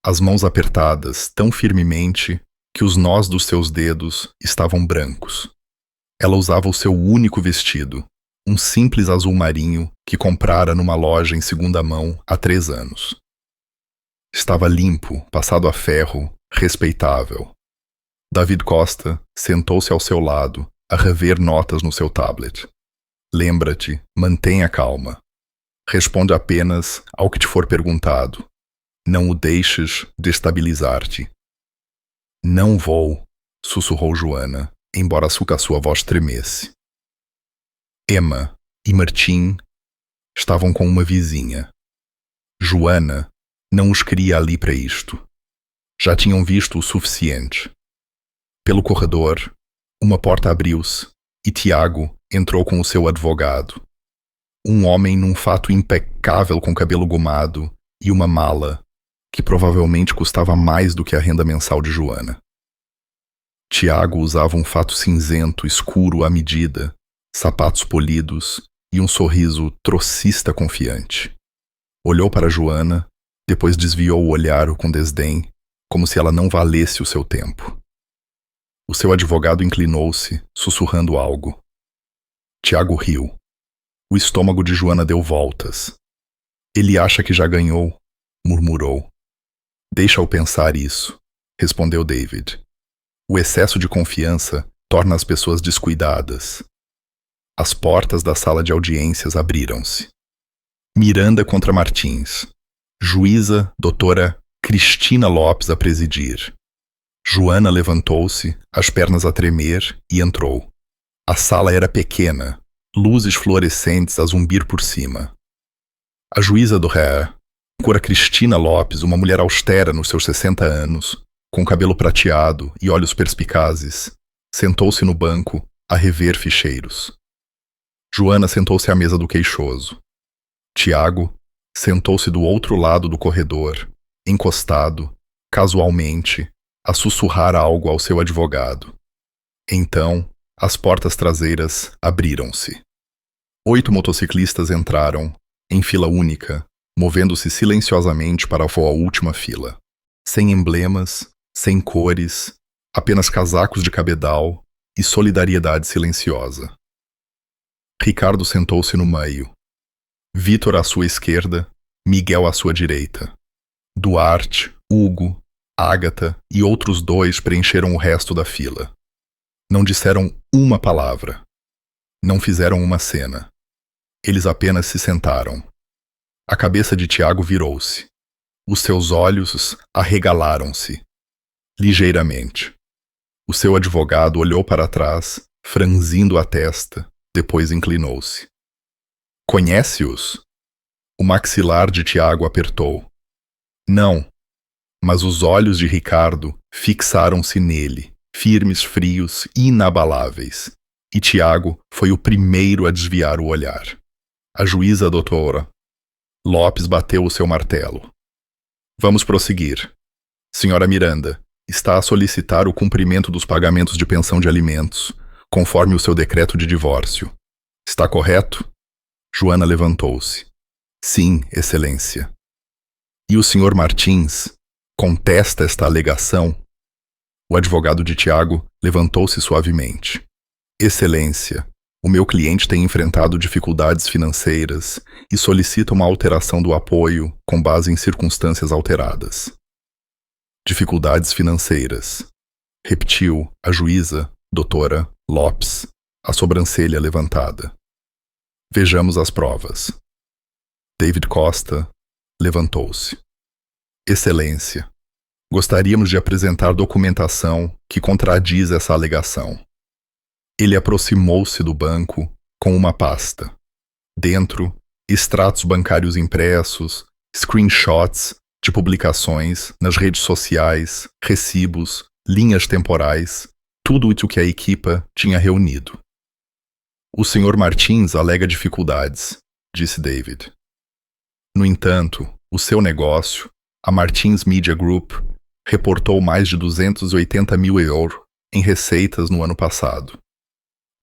as mãos apertadas tão firmemente que os nós dos seus dedos estavam brancos. Ela usava o seu único vestido, um simples azul marinho que comprara numa loja em segunda mão há 3 anos. Estava limpo, passado a ferro, respeitável. David Costa sentou-se ao seu lado, a rever notas no seu tablet. Lembra-te, mantenha calma. Responde apenas ao que te for perguntado. Não o deixes destabilizar-te. Não vou, sussurrou Joana, embora a sua voz tremesse. Emma e Martim estavam com uma vizinha. Joana não os queria ali para isto. Já tinham visto o suficiente. Pelo corredor, uma porta abriu-se e Tiago entrou com o seu advogado. Um homem num fato impecável com cabelo gomado e uma mala que provavelmente custava mais do que a renda mensal de Joana. Tiago usava um fato cinzento escuro à medida, sapatos polidos e um sorriso trocista confiante. Olhou para Joana, depois desviou o olhar com desdém, como se ela não valesse o seu tempo. O seu advogado inclinou-se, sussurrando algo. Tiago riu. O estômago de Joana deu voltas. Ele acha que já ganhou, murmurou. Deixa-o pensar isso, respondeu David. O excesso de confiança torna as pessoas descuidadas. As portas da sala de audiências abriram-se. Miranda contra Martins. Juíza doutora Cristina Lopes a presidir. Joana levantou-se, as pernas a tremer, e entrou. A sala era pequena, luzes fluorescentes a zumbir por cima. A juíza do ré, cora Cristina Lopes, uma mulher austera nos seus 60 anos, com cabelo prateado e olhos perspicazes, sentou-se no banco a rever ficheiros. Joana sentou-se à mesa do queixoso. Tiago sentou-se do outro lado do corredor, encostado, casualmente, a sussurrar algo ao seu advogado. Então, as portas traseiras abriram-se. 8 motociclistas entraram, em fila única, movendo-se silenciosamente para a última fila. Sem emblemas, sem cores, apenas casacos de cabedal e solidariedade silenciosa. Ricardo sentou-se no meio. Vítor à sua esquerda, Miguel à sua direita. Duarte, Hugo, Ágata e outros 2 preencheram o resto da fila. Não disseram uma palavra. Não fizeram uma cena. Eles apenas se sentaram. A cabeça de Tiago virou-se. Os seus olhos arregalaram-se. Ligeiramente. O seu advogado olhou para trás, franzindo a testa, depois inclinou-se. Conhece-os? O maxilar de Tiago apertou. Não, mas os olhos de Ricardo fixaram-se nele, firmes, frios e inabaláveis, e Tiago foi o primeiro a desviar o olhar. A juíza doutora Lopes bateu o seu martelo. Vamos prosseguir. Senhora Miranda, está a solicitar o cumprimento dos pagamentos de pensão de alimentos, conforme o seu decreto de divórcio. Está correto? Joana levantou-se. Sim, Excelência. E o senhor Martins contesta esta alegação? O advogado de Tiago levantou-se suavemente. Excelência, o meu cliente tem enfrentado dificuldades financeiras e solicita uma alteração do apoio com base em circunstâncias alteradas. Dificuldades financeiras, repetiu a juíza, doutora Lopes, a sobrancelha levantada. Vejamos as provas. David Costa levantou-se. Excelência, gostaríamos de apresentar documentação que contradiz essa alegação. Ele aproximou-se do banco com uma pasta. Dentro, extratos bancários impressos, screenshots de publicações nas redes sociais, recibos, linhas temporais, tudo o que a equipa tinha reunido. O Sr. Martins alega dificuldades, disse David. No entanto, o seu negócio, a Martins Media Group, reportou mais de 280 mil euros em receitas no ano passado.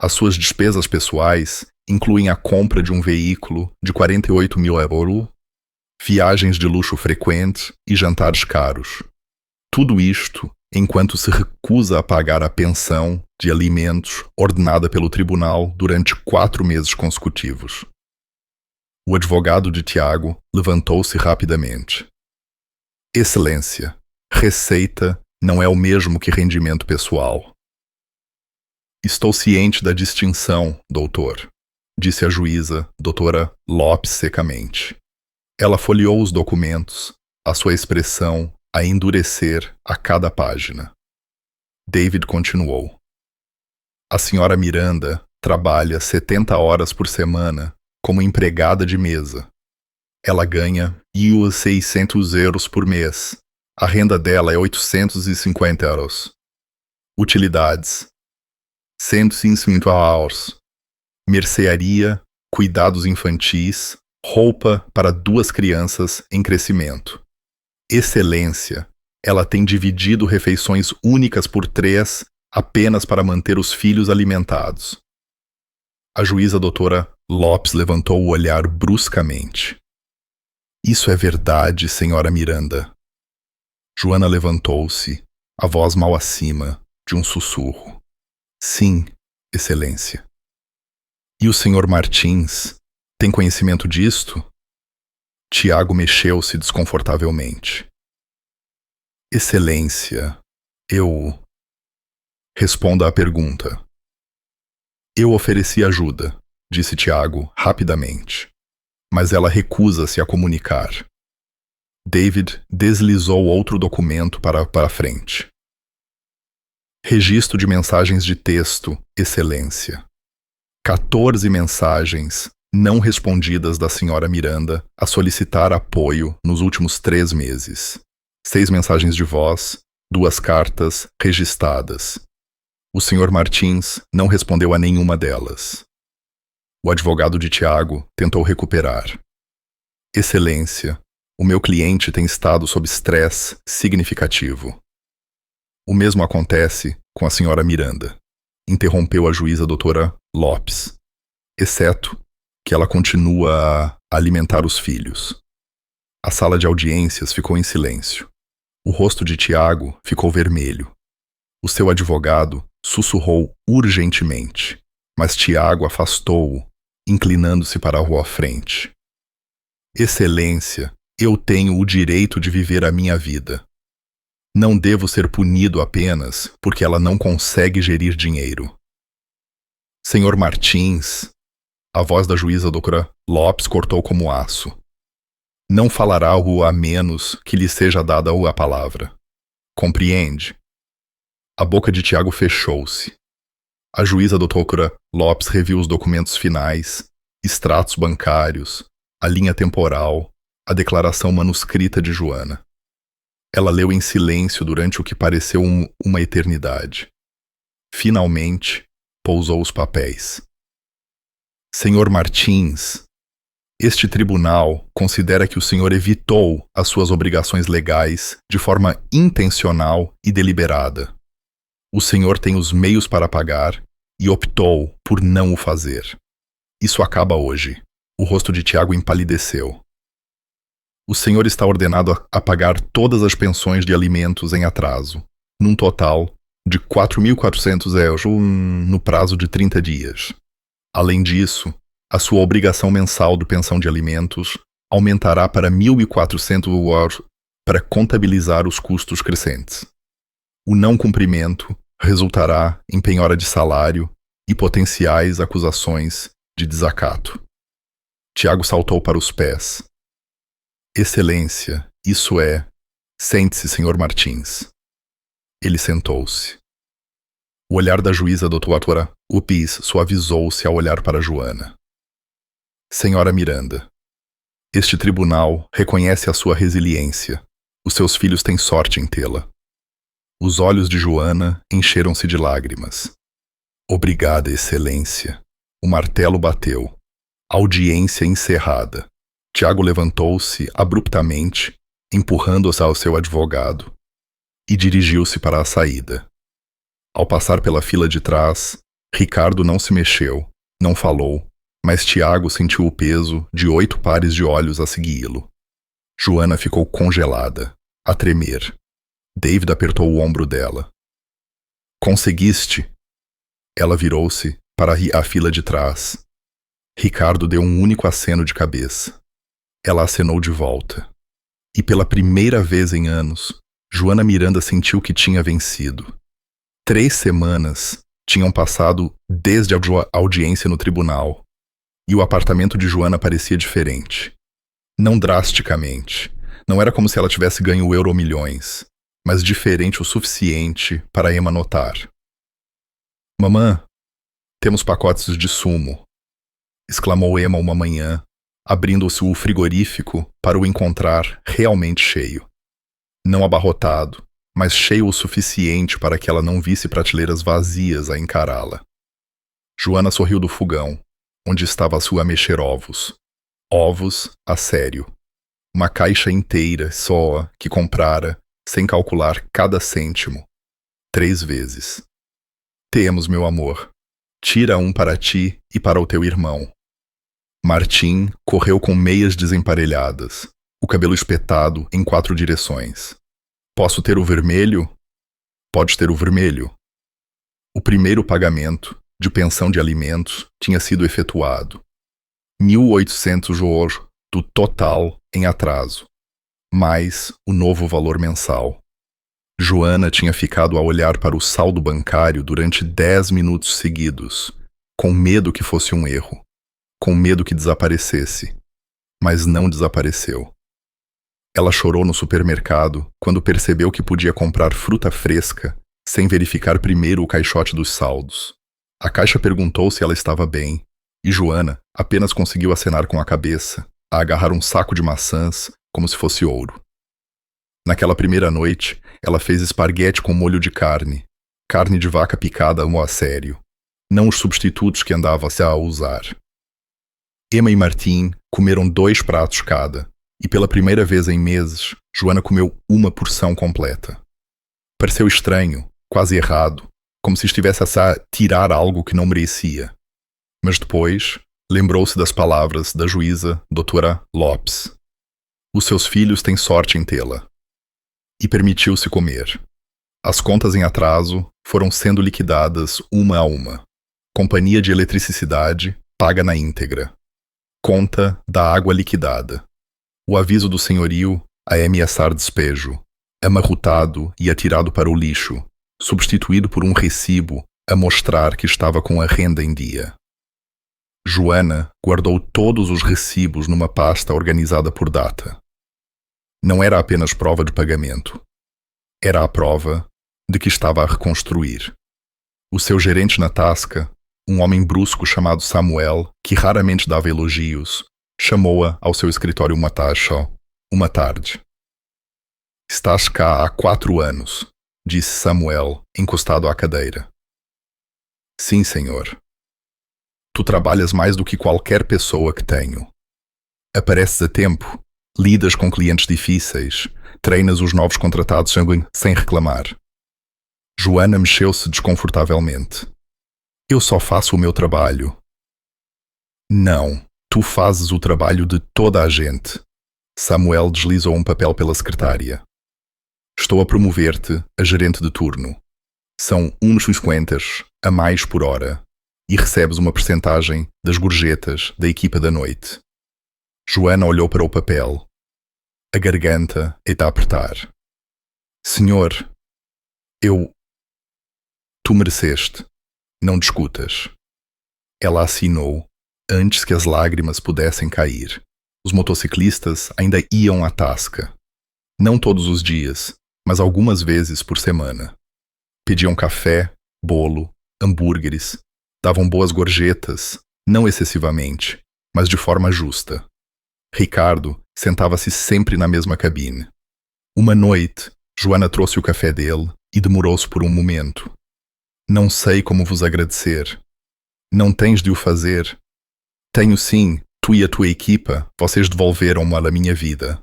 As suas despesas pessoais incluem a compra de um veículo de 48 mil euros, viagens de luxo frequentes e jantares caros. Tudo isto enquanto se recusa a pagar a pensão de alimentos ordenada pelo tribunal durante 4 meses consecutivos. O advogado de Tiago levantou-se rapidamente. Excelência, receita não é o mesmo que rendimento pessoal. Estou ciente da distinção, doutor, disse a juíza, doutora Lopes secamente. Ela folheou os documentos, a sua expressão a endurecer a cada página. David continuou. A senhora Miranda trabalha 70 horas por semana como empregada de mesa. Ela ganha €600 por mês. A renda dela é 850 euros. Utilidades: 150 hours. Mercearia, cuidados infantis, roupa para 2 crianças em crescimento. Excelência, ela tem dividido refeições únicas por 3 apenas para manter os filhos alimentados. A juíza doutora Lopes levantou o olhar bruscamente. Isso é verdade, senhora Miranda. Joana levantou-se, a voz mal acima de um sussurro. Sim, Excelência. E o senhor Martins tem conhecimento disto? Tiago mexeu-se desconfortavelmente. Excelência, Responda à pergunta. Eu ofereci ajuda, disse Tiago rapidamente, mas ela recusa-se a comunicar. David deslizou outro documento para frente. Registro de mensagens de texto, Excelência. 14 mensagens não respondidas da senhora Miranda a solicitar apoio nos últimos 3 meses. 6 mensagens de voz, 2 cartas registadas. O senhor Martins não respondeu a nenhuma delas. O advogado de Tiago tentou recuperar. Excelência, o meu cliente tem estado sob estresse significativo. O mesmo acontece com a senhora Miranda, interrompeu a juíza doutora Lopes, exceto que ela continua a alimentar os filhos. A sala de audiências ficou em silêncio. O rosto de Tiago ficou vermelho. O seu advogado sussurrou urgentemente, mas Tiago afastou-o, inclinando-se para a rua à frente. Excelência, Eu tenho o direito de viver a minha vida. Não devo ser punido apenas porque ela não consegue gerir dinheiro. Senhor Martins, a voz da juíza Dra. Lopes cortou como aço. Não falará algo a menos que lhe seja dada a palavra. Compreende? A boca de Tiago fechou-se. A juíza Dra. Lopes reviu os documentos finais, extratos bancários, a linha temporal, a declaração manuscrita de Joana. Ela leu em silêncio durante o que pareceu uma eternidade. Finalmente, pousou os papéis. Senhor Martins, este tribunal considera que o senhor evitou as suas obrigações legais de forma intencional e deliberada. O senhor tem os meios para pagar e optou por não o fazer. Isso acaba hoje. O rosto de Tiago empalideceu. O senhor está ordenado a pagar todas as pensões de alimentos em atraso, num total de 4.400 euros no prazo de 30 dias. Além disso, a sua obrigação mensal de pensão de alimentos aumentará para 1.400 euros para contabilizar os custos crescentes. O não cumprimento resultará em penhora de salário e potenciais acusações de desacato. Tiago saltou para os pés. Excelência, isso é... Sente-se, senhor Martins. Ele sentou-se. O olhar da juíza Dra. Lopes suavizou-se ao olhar para Joana. Senhora Miranda, este tribunal reconhece a sua resiliência. Os seus filhos têm sorte em tê-la. Os olhos de Joana encheram-se de lágrimas. Obrigada, excelência. O martelo bateu. Audiência encerrada. Tiago levantou-se abruptamente, empurrando-se ao seu advogado, e dirigiu-se para a saída. Ao passar pela fila de trás, Ricardo não se mexeu, não falou, mas Tiago sentiu o peso de 8 pares de olhos a segui-lo. Joana ficou congelada, a tremer. David apertou o ombro dela. Conseguiste? Ela virou-se para a fila de trás. Ricardo deu um único aceno de cabeça. Ela acenou de volta. E pela primeira vez em anos, Joana Miranda sentiu que tinha vencido. 3 semanas tinham passado desde a audiência no tribunal, e o apartamento de Joana parecia diferente. Não drasticamente. Não era como se ela tivesse ganho Euromilhões, mas diferente o suficiente para Emma notar. Mamã, temos pacotes de sumo, exclamou Emma uma manhã, abrindo-se o frigorífico para o encontrar realmente cheio. Não abarrotado, mas cheio o suficiente para que ela não visse prateleiras vazias a encará-la. Joana sorriu do fogão, onde estava a sua mexer ovos. Ovos a sério. Uma caixa inteira só que comprara, sem calcular cada cêntimo. 3 vezes. Temos, meu amor. Tira um para ti e para o teu irmão. Martim correu com meias desemparelhadas, o cabelo espetado em 4 direções. Posso ter o vermelho? Pode ter o vermelho. O primeiro pagamento, de pensão de alimentos, tinha sido efetuado. 1.800 euros do total em atraso, mais o novo valor mensal. Joana tinha ficado a olhar para o saldo bancário durante 10 minutos seguidos, com medo que fosse um erro, com medo que desaparecesse, mas não desapareceu. Ela chorou no supermercado quando percebeu que podia comprar fruta fresca sem verificar primeiro o caixote dos saldos. A caixa perguntou se ela estava bem, e Joana apenas conseguiu acenar com a cabeça, a agarrar um saco de maçãs como se fosse ouro. Naquela primeira noite, ela fez esparguete com molho de carne de vaca picada a sério, não os substitutos que andava-se a usar. Emma e Martim comeram 2 pratos cada, e pela primeira vez em meses, Joana comeu uma porção completa. Pareceu estranho, quase errado, como se estivesse a tirar algo que não merecia. Mas depois, lembrou-se das palavras da juíza Dra. Lopes. Os seus filhos têm sorte em tê-la. E permitiu-se comer. As contas em atraso foram sendo liquidadas uma a uma. Companhia de eletricidade paga na íntegra. Conta da água liquidada. O aviso do senhorio a ameaçar despejo, amarrotado e atirado para o lixo, substituído por um recibo a mostrar que estava com a renda em dia. Joana guardou todos os recibos numa pasta organizada por data. Não era apenas prova de pagamento. Era a prova de que estava a reconstruir. O seu gerente na Tasca, um homem brusco chamado Samuel, que raramente dava elogios, chamou-a ao seu escritório uma tarde. Estás cá há 4 anos, disse Samuel, encostado à cadeira. Sim, senhor. Tu trabalhas mais do que qualquer pessoa que tenho. Apareces a tempo, lidas com clientes difíceis, treinas os novos contratados sem reclamar. Joana mexeu-se desconfortavelmente. Eu só faço o meu trabalho. Não, tu fazes o trabalho de toda a gente. Samuel deslizou um papel pela secretária. Estou a promover-te a gerente de turno. São uns 50 a mais por hora e recebes uma percentagem das gorjetas da equipa da noite. Joana olhou para o papel. A garganta está a apertar. Senhor, Tu mereceste. Não discutas. Ela assinou antes que as lágrimas pudessem cair. Os motociclistas ainda iam à Tasca. Não todos os dias, mas algumas vezes por semana. Pediam café, bolo, hambúrgueres, davam boas gorjetas, não excessivamente, mas de forma justa. Ricardo sentava-se sempre na mesma cabine. Uma noite, Joana trouxe o café dele e demorou-se por um momento. Não sei como vos agradecer. Não tens de o fazer. Tenho sim, tu e a tua equipa, vocês devolveram-me a minha vida.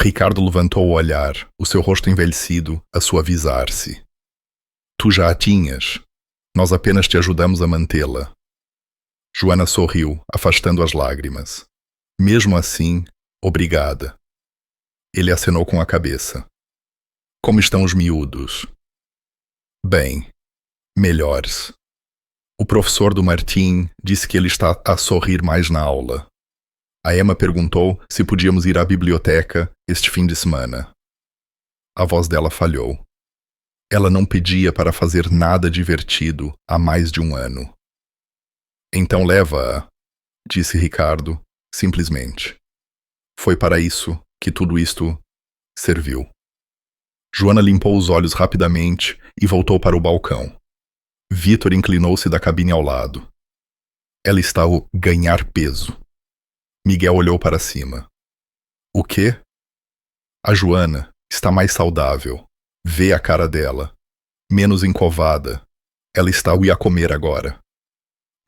Ricardo levantou o olhar, o seu rosto envelhecido a suavizar-se. Tu já a tinhas. Nós apenas te ajudamos a mantê-la. Joana sorriu, afastando as lágrimas. Mesmo assim, obrigada. Ele acenou com a cabeça. Como estão os miúdos? Bem, melhores. O professor do Martim disse que ele está a sorrir mais na aula. A Emma perguntou se podíamos ir à biblioteca este fim de semana. A voz dela falhou. Ela não pedia para fazer nada divertido há mais de um ano. Então leva-a, disse Ricardo, simplesmente. Foi para isso que tudo isto serviu. Joana limpou os olhos rapidamente e voltou para o balcão. Vitor inclinou-se da cabine ao lado. Ela está a ganhar peso. Miguel olhou para cima. O quê? A Joana está mais saudável. Vê a cara dela. Menos encovada. Ela está a comer agora.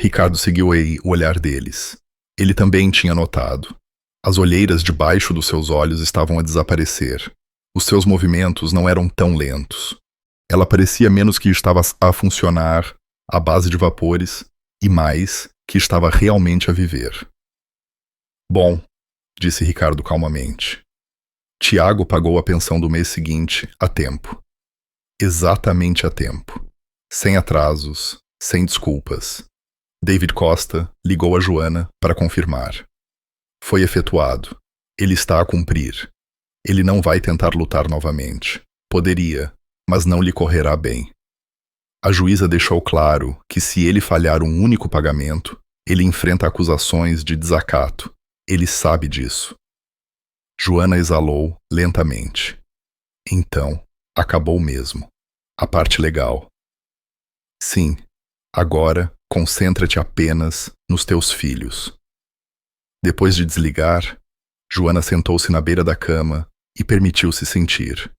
Ricardo seguiu o olhar deles. Ele também tinha notado. As olheiras debaixo dos seus olhos estavam a desaparecer. Os seus movimentos não eram tão lentos. Ela parecia menos que estava a funcionar à base de vapores e mais que estava realmente a viver. Bom, disse Ricardo calmamente. Tiago pagou a pensão do mês seguinte a tempo. Exatamente a tempo. Sem atrasos, sem desculpas. David Costa ligou a Joana para confirmar. Foi efetuado. Ele está a cumprir. Ele não vai tentar lutar novamente. Poderia, mas não lhe correrá bem. A juíza deixou claro que se ele falhar um único pagamento, ele enfrenta acusações de desacato. Ele sabe disso. Joana exalou lentamente. Então, acabou mesmo. A parte legal. Sim, agora concentra-te apenas nos teus filhos. Depois de desligar, Joana sentou-se na beira da cama e permitiu-se sentir.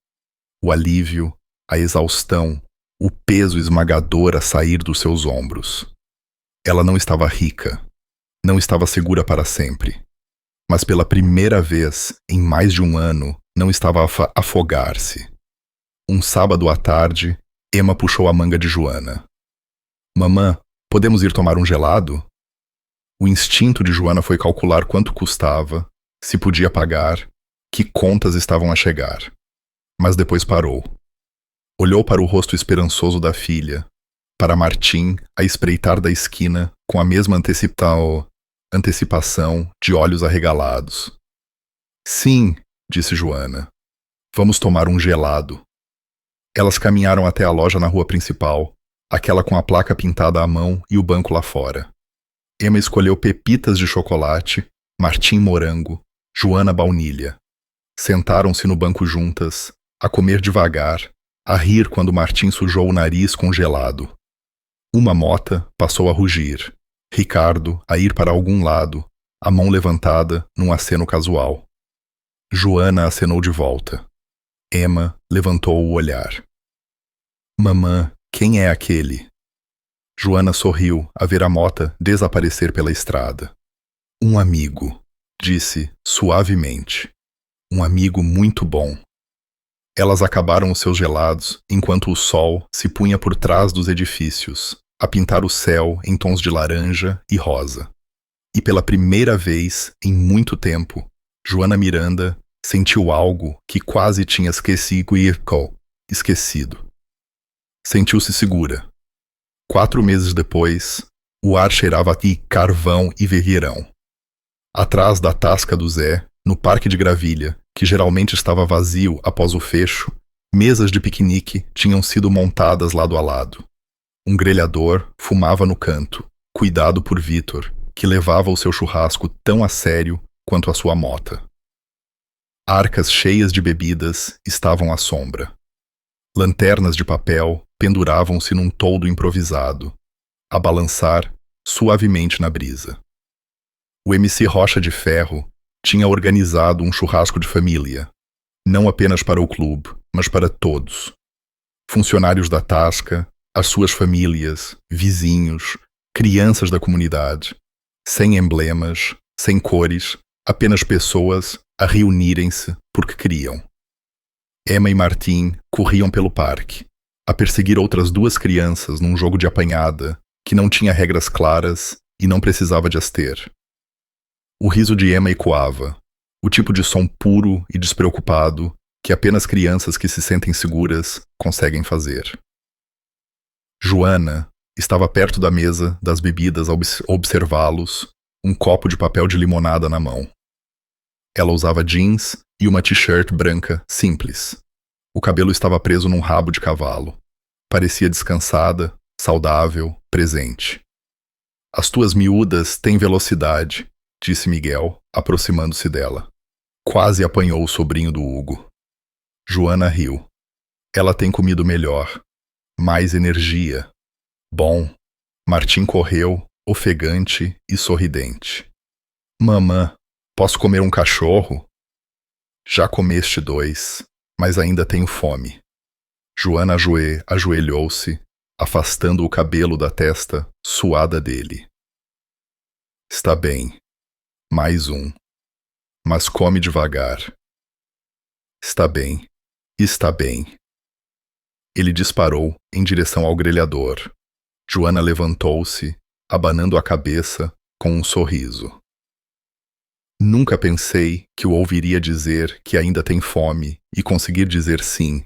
O alívio, a exaustão, o peso esmagador a sair dos seus ombros. Ela não estava rica, não estava segura para sempre. Mas pela primeira vez em mais de um ano, não estava a afogar-se. Um sábado à tarde, Emma puxou a manga de Joana. Mamã, podemos ir tomar um gelado? O instinto de Joana foi calcular quanto custava, se podia pagar, que contas estavam a chegar. Mas depois parou. Olhou para o rosto esperançoso da filha, para Martim a espreitar da esquina com a mesma antecipação de olhos arregalados. Sim, disse Joana. Vamos tomar um gelado. Elas caminharam até a loja na rua principal, aquela com a placa pintada à mão e o banco lá fora. Emma escolheu pepitas de chocolate, Martim morango, Joana baunilha. Sentaram-se no banco juntas, a comer devagar, a rir quando Martim sujou o nariz com gelado. Uma mota passou a rugir, Ricardo a ir para algum lado, a mão levantada num aceno casual. Joana acenou de volta. Emma levantou o olhar. Mamã, quem é aquele? Joana sorriu a ver a mota desaparecer pela estrada. Um amigo, disse suavemente. Um amigo muito bom. Elas acabaram os seus gelados enquanto o sol se punha por trás dos edifícios, a pintar o céu em tons de laranja e rosa. E pela primeira vez em muito tempo, Joana Miranda sentiu algo que quase tinha esquecido. Sentiu-se segura. 4 meses depois, o ar cheirava a carvão e vergueirão. Atrás da tasca do Zé, no parque de Gravilha, que geralmente estava vazio após o fecho, mesas de piquenique tinham sido montadas lado a lado. Um grelhador fumava no canto, cuidado por Vitor, que levava o seu churrasco tão a sério quanto a sua mota. Arcas cheias de bebidas estavam à sombra. Lanternas de papel penduravam-se num toldo improvisado, a balançar suavemente na brisa. O MC Rocha de Ferro tinha organizado um churrasco de família, não apenas para o clube, mas para todos. Funcionários da Tasca, as suas famílias, vizinhos, crianças da comunidade, sem emblemas, sem cores, apenas pessoas a reunirem-se porque queriam. Emma e Martim corriam pelo parque, a perseguir outras 2 crianças num jogo de apanhada que não tinha regras claras e não precisava de as ter. O riso de Emma ecoava, o tipo de som puro e despreocupado que apenas crianças que se sentem seguras conseguem fazer. Joana estava perto da mesa das bebidas a observá-los, um copo de papel de limonada na mão. Ela usava jeans e uma t-shirt branca simples. O cabelo estava preso num rabo de cavalo. Parecia descansada, saudável, presente. As tuas miúdas têm velocidade, disse Miguel, aproximando-se dela. Quase apanhou o sobrinho do Hugo. Joana riu. Ela tem comido melhor. Mais energia. Bom. Martim correu, ofegante e sorridente. Mamã, posso comer um cachorro? Já comeste 2, mas ainda tenho fome. Joana ajoelhou-se, afastando o cabelo da testa suada dele. Está bem. Mais um. Mas come devagar. Está bem. Está bem. Ele disparou em direção ao grelhador. Joana levantou-se, abanando a cabeça com um sorriso. Nunca pensei que o ouviria dizer que ainda tem fome e conseguir dizer sim.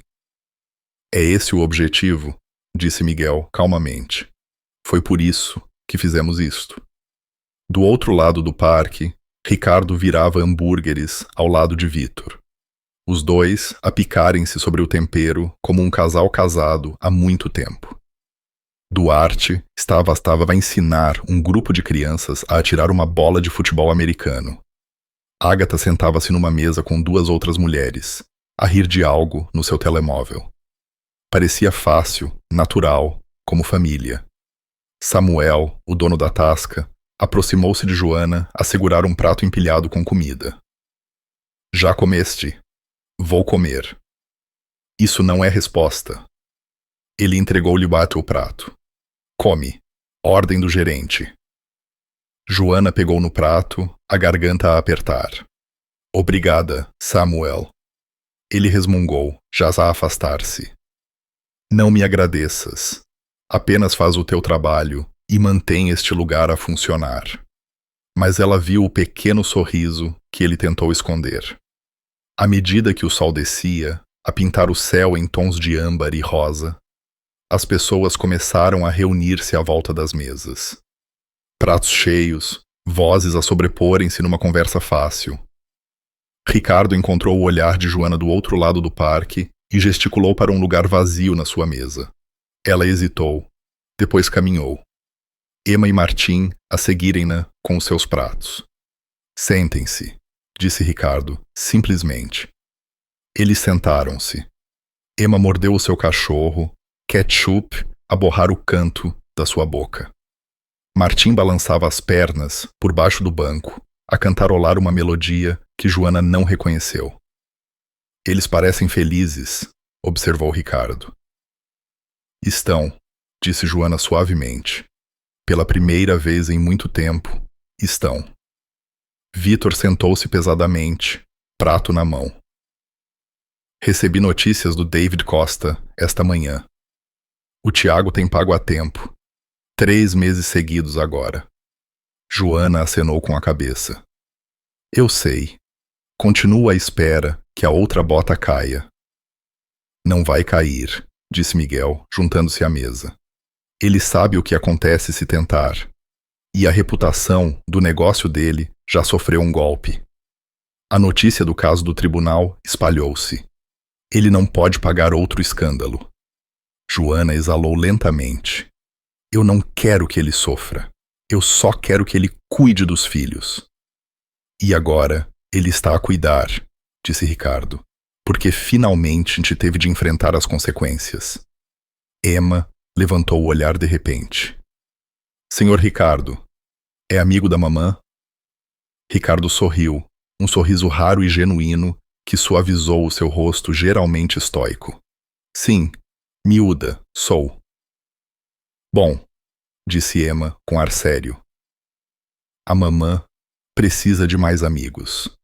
É esse o objetivo? Disse Miguel calmamente. Foi por isso que fizemos isto. Do outro lado do parque, Ricardo virava hambúrgueres ao lado de Vitor. Os dois a picarem-se sobre o tempero como um casal casado há muito tempo. Duarte estava a ensinar um grupo de crianças a atirar uma bola de futebol americano. Ágata sentava-se numa mesa com 2 outras mulheres, a rir de algo no seu telemóvel. Parecia fácil, natural, como família. Samuel, o dono da tasca, aproximou-se de Joana a segurar um prato empilhado com comida. Já comeste? Vou comer. Isso não é resposta. Ele entregou-lhe o prato. Come. Ordem do gerente. Joana pegou no prato, a garganta a apertar. Obrigada, Samuel. Ele resmungou, já a afastar-se. Não me agradeças. Apenas faz o teu trabalho e mantém este lugar a funcionar. Mas ela viu o pequeno sorriso que ele tentou esconder. À medida que o sol descia, a pintar o céu em tons de âmbar e rosa, as pessoas começaram a reunir-se à volta das mesas. Pratos cheios, vozes a sobreporem-se numa conversa fácil. Ricardo encontrou o olhar de Joana do outro lado do parque e gesticulou para um lugar vazio na sua mesa. Ela hesitou, depois caminhou. Emma e Martim a seguirem-na com os seus pratos. Sentem-se, disse Ricardo, simplesmente. Eles sentaram-se. Emma mordeu o seu cachorro, ketchup a borrar o canto da sua boca. Martim balançava as pernas por baixo do banco, a cantarolar uma melodia que Joana não reconheceu. Eles parecem felizes, observou Ricardo. Estão, disse Joana suavemente. Pela primeira vez em muito tempo, estão. Vitor sentou-se pesadamente, prato na mão. Recebi notícias do David Costa esta manhã. O Tiago tem pago a tempo. 3 meses seguidos agora. Joana acenou com a cabeça. Eu sei. Continuo à espera que a outra bota caia. Não vai cair, disse Miguel, juntando-se à mesa. Ele sabe o que acontece se tentar. E a reputação do negócio dele já sofreu um golpe. A notícia do caso do tribunal espalhou-se. Ele não pode pagar outro escândalo. Joana exalou lentamente. Eu não quero que ele sofra. Eu só quero que ele cuide dos filhos. E agora ele está a cuidar, disse Ricardo, porque finalmente a gente teve de enfrentar as consequências. Emma levantou o olhar de repente. Senhor Ricardo, é amigo da mamã? Ricardo sorriu, um sorriso raro e genuíno que suavizou o seu rosto geralmente estoico. Sim, miúda, sou. Bom, disse Emma com ar sério. A mamã precisa de mais amigos.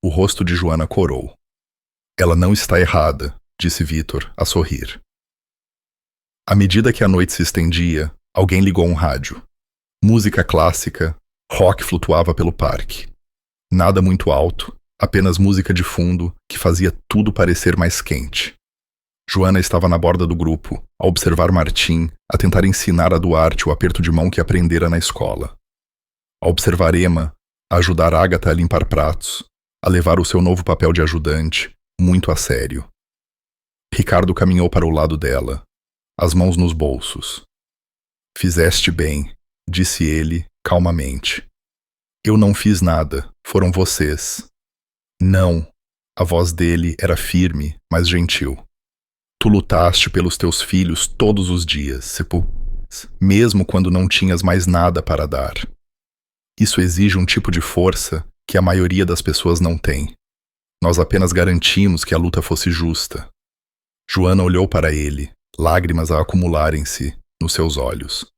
O rosto de Joana corou. Ela não está errada, disse Vitor, a sorrir. À medida que a noite se estendia, alguém ligou um rádio. Música clássica, rock flutuava pelo parque. Nada muito alto, apenas música de fundo que fazia tudo parecer mais quente. Joana estava na borda do grupo, a observar Martim, a tentar ensinar a Duarte o aperto de mão que aprendera na escola. A observar Emma, a ajudar Ágata a limpar pratos, a levar o seu novo papel de ajudante, muito a sério. Ricardo caminhou para o lado dela, as mãos nos bolsos. Fizeste bem, disse ele, calmamente. Eu não fiz nada, foram vocês. Não, a voz dele era firme, mas gentil. Tu lutaste pelos teus filhos todos os dias, mesmo quando não tinhas mais nada para dar. Isso exige um tipo de força que a maioria das pessoas não tem. Nós apenas garantimos que a luta fosse justa. Joana olhou para ele, lágrimas a acumularem-se nos seus olhos.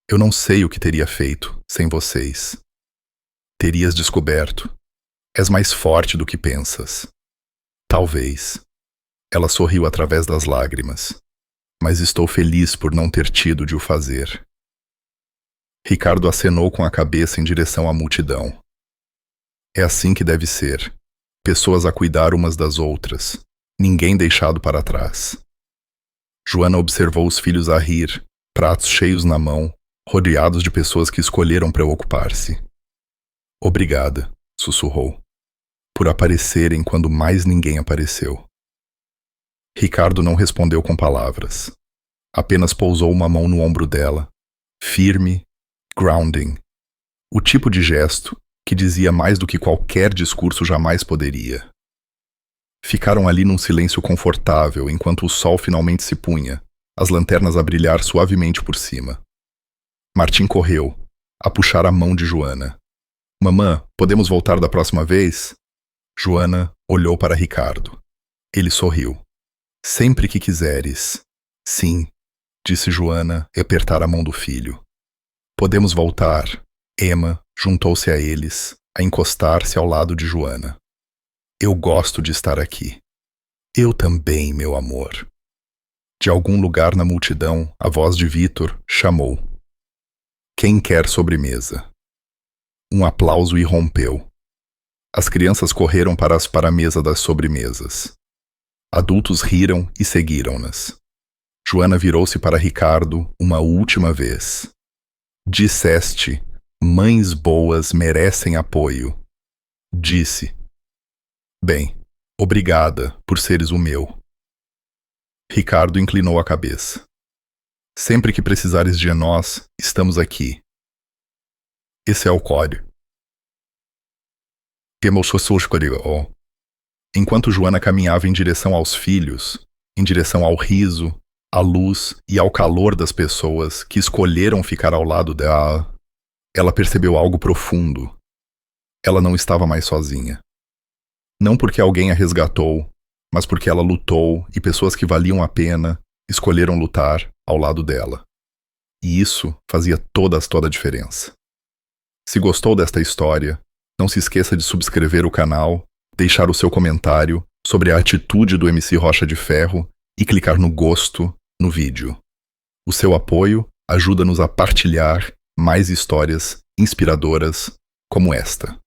Eu não sei o que teria feito sem vocês. Terias descoberto. És mais forte do que pensas. Talvez. Ela sorriu através das lágrimas. Mas estou feliz por não ter tido de o fazer. Ricardo acenou com a cabeça em direção à multidão. É assim que deve ser. Pessoas a cuidar umas das outras. Ninguém deixado para trás. Joana observou os filhos a rir, pratos cheios na mão, rodeados de pessoas que escolheram preocupar-se. Obrigada, sussurrou, por aparecerem quando mais ninguém apareceu. Ricardo não respondeu com palavras. Apenas pousou uma mão no ombro dela, firme, grounding. O tipo de gesto que dizia mais do que qualquer discurso jamais poderia. Ficaram ali num silêncio confortável enquanto o sol finalmente se punha, as lanternas a brilhar suavemente por cima. Martim correu, a puxar a mão de Joana. Mamã, podemos voltar da próxima vez? Joana olhou para Ricardo. Ele sorriu. Sempre que quiseres. Sim, disse Joana e apertar a mão do filho. Podemos voltar. Emma juntou-se a eles, a encostar-se ao lado de Joana. Eu gosto de estar aqui. Eu também, meu amor. De algum lugar na multidão, a voz de Vitor chamou. Quem quer sobremesa? Um aplauso irrompeu. As crianças correram para a mesa das sobremesas. Adultos riram e seguiram-nas. Joana virou-se para Ricardo uma última vez. Disseste, mães boas merecem apoio. Disse. Bem, obrigada por seres o meu. Ricardo inclinou a cabeça. Sempre que precisares de nós, estamos aqui. Esse é o código. Enquanto Joana caminhava em direção aos filhos, em direção ao riso, à luz e ao calor das pessoas que escolheram ficar ao lado dela, ela percebeu algo profundo. Ela não estava mais sozinha. Não porque alguém a resgatou, mas porque ela lutou e pessoas que valiam a pena escolheram lutar ao lado dela. E isso fazia toda a diferença. Se gostou desta história, não se esqueça de subscrever o canal, deixar o seu comentário sobre a atitude do MC Rocha de Ferro e clicar no gosto no vídeo. O seu apoio ajuda-nos a partilhar mais histórias inspiradoras como esta.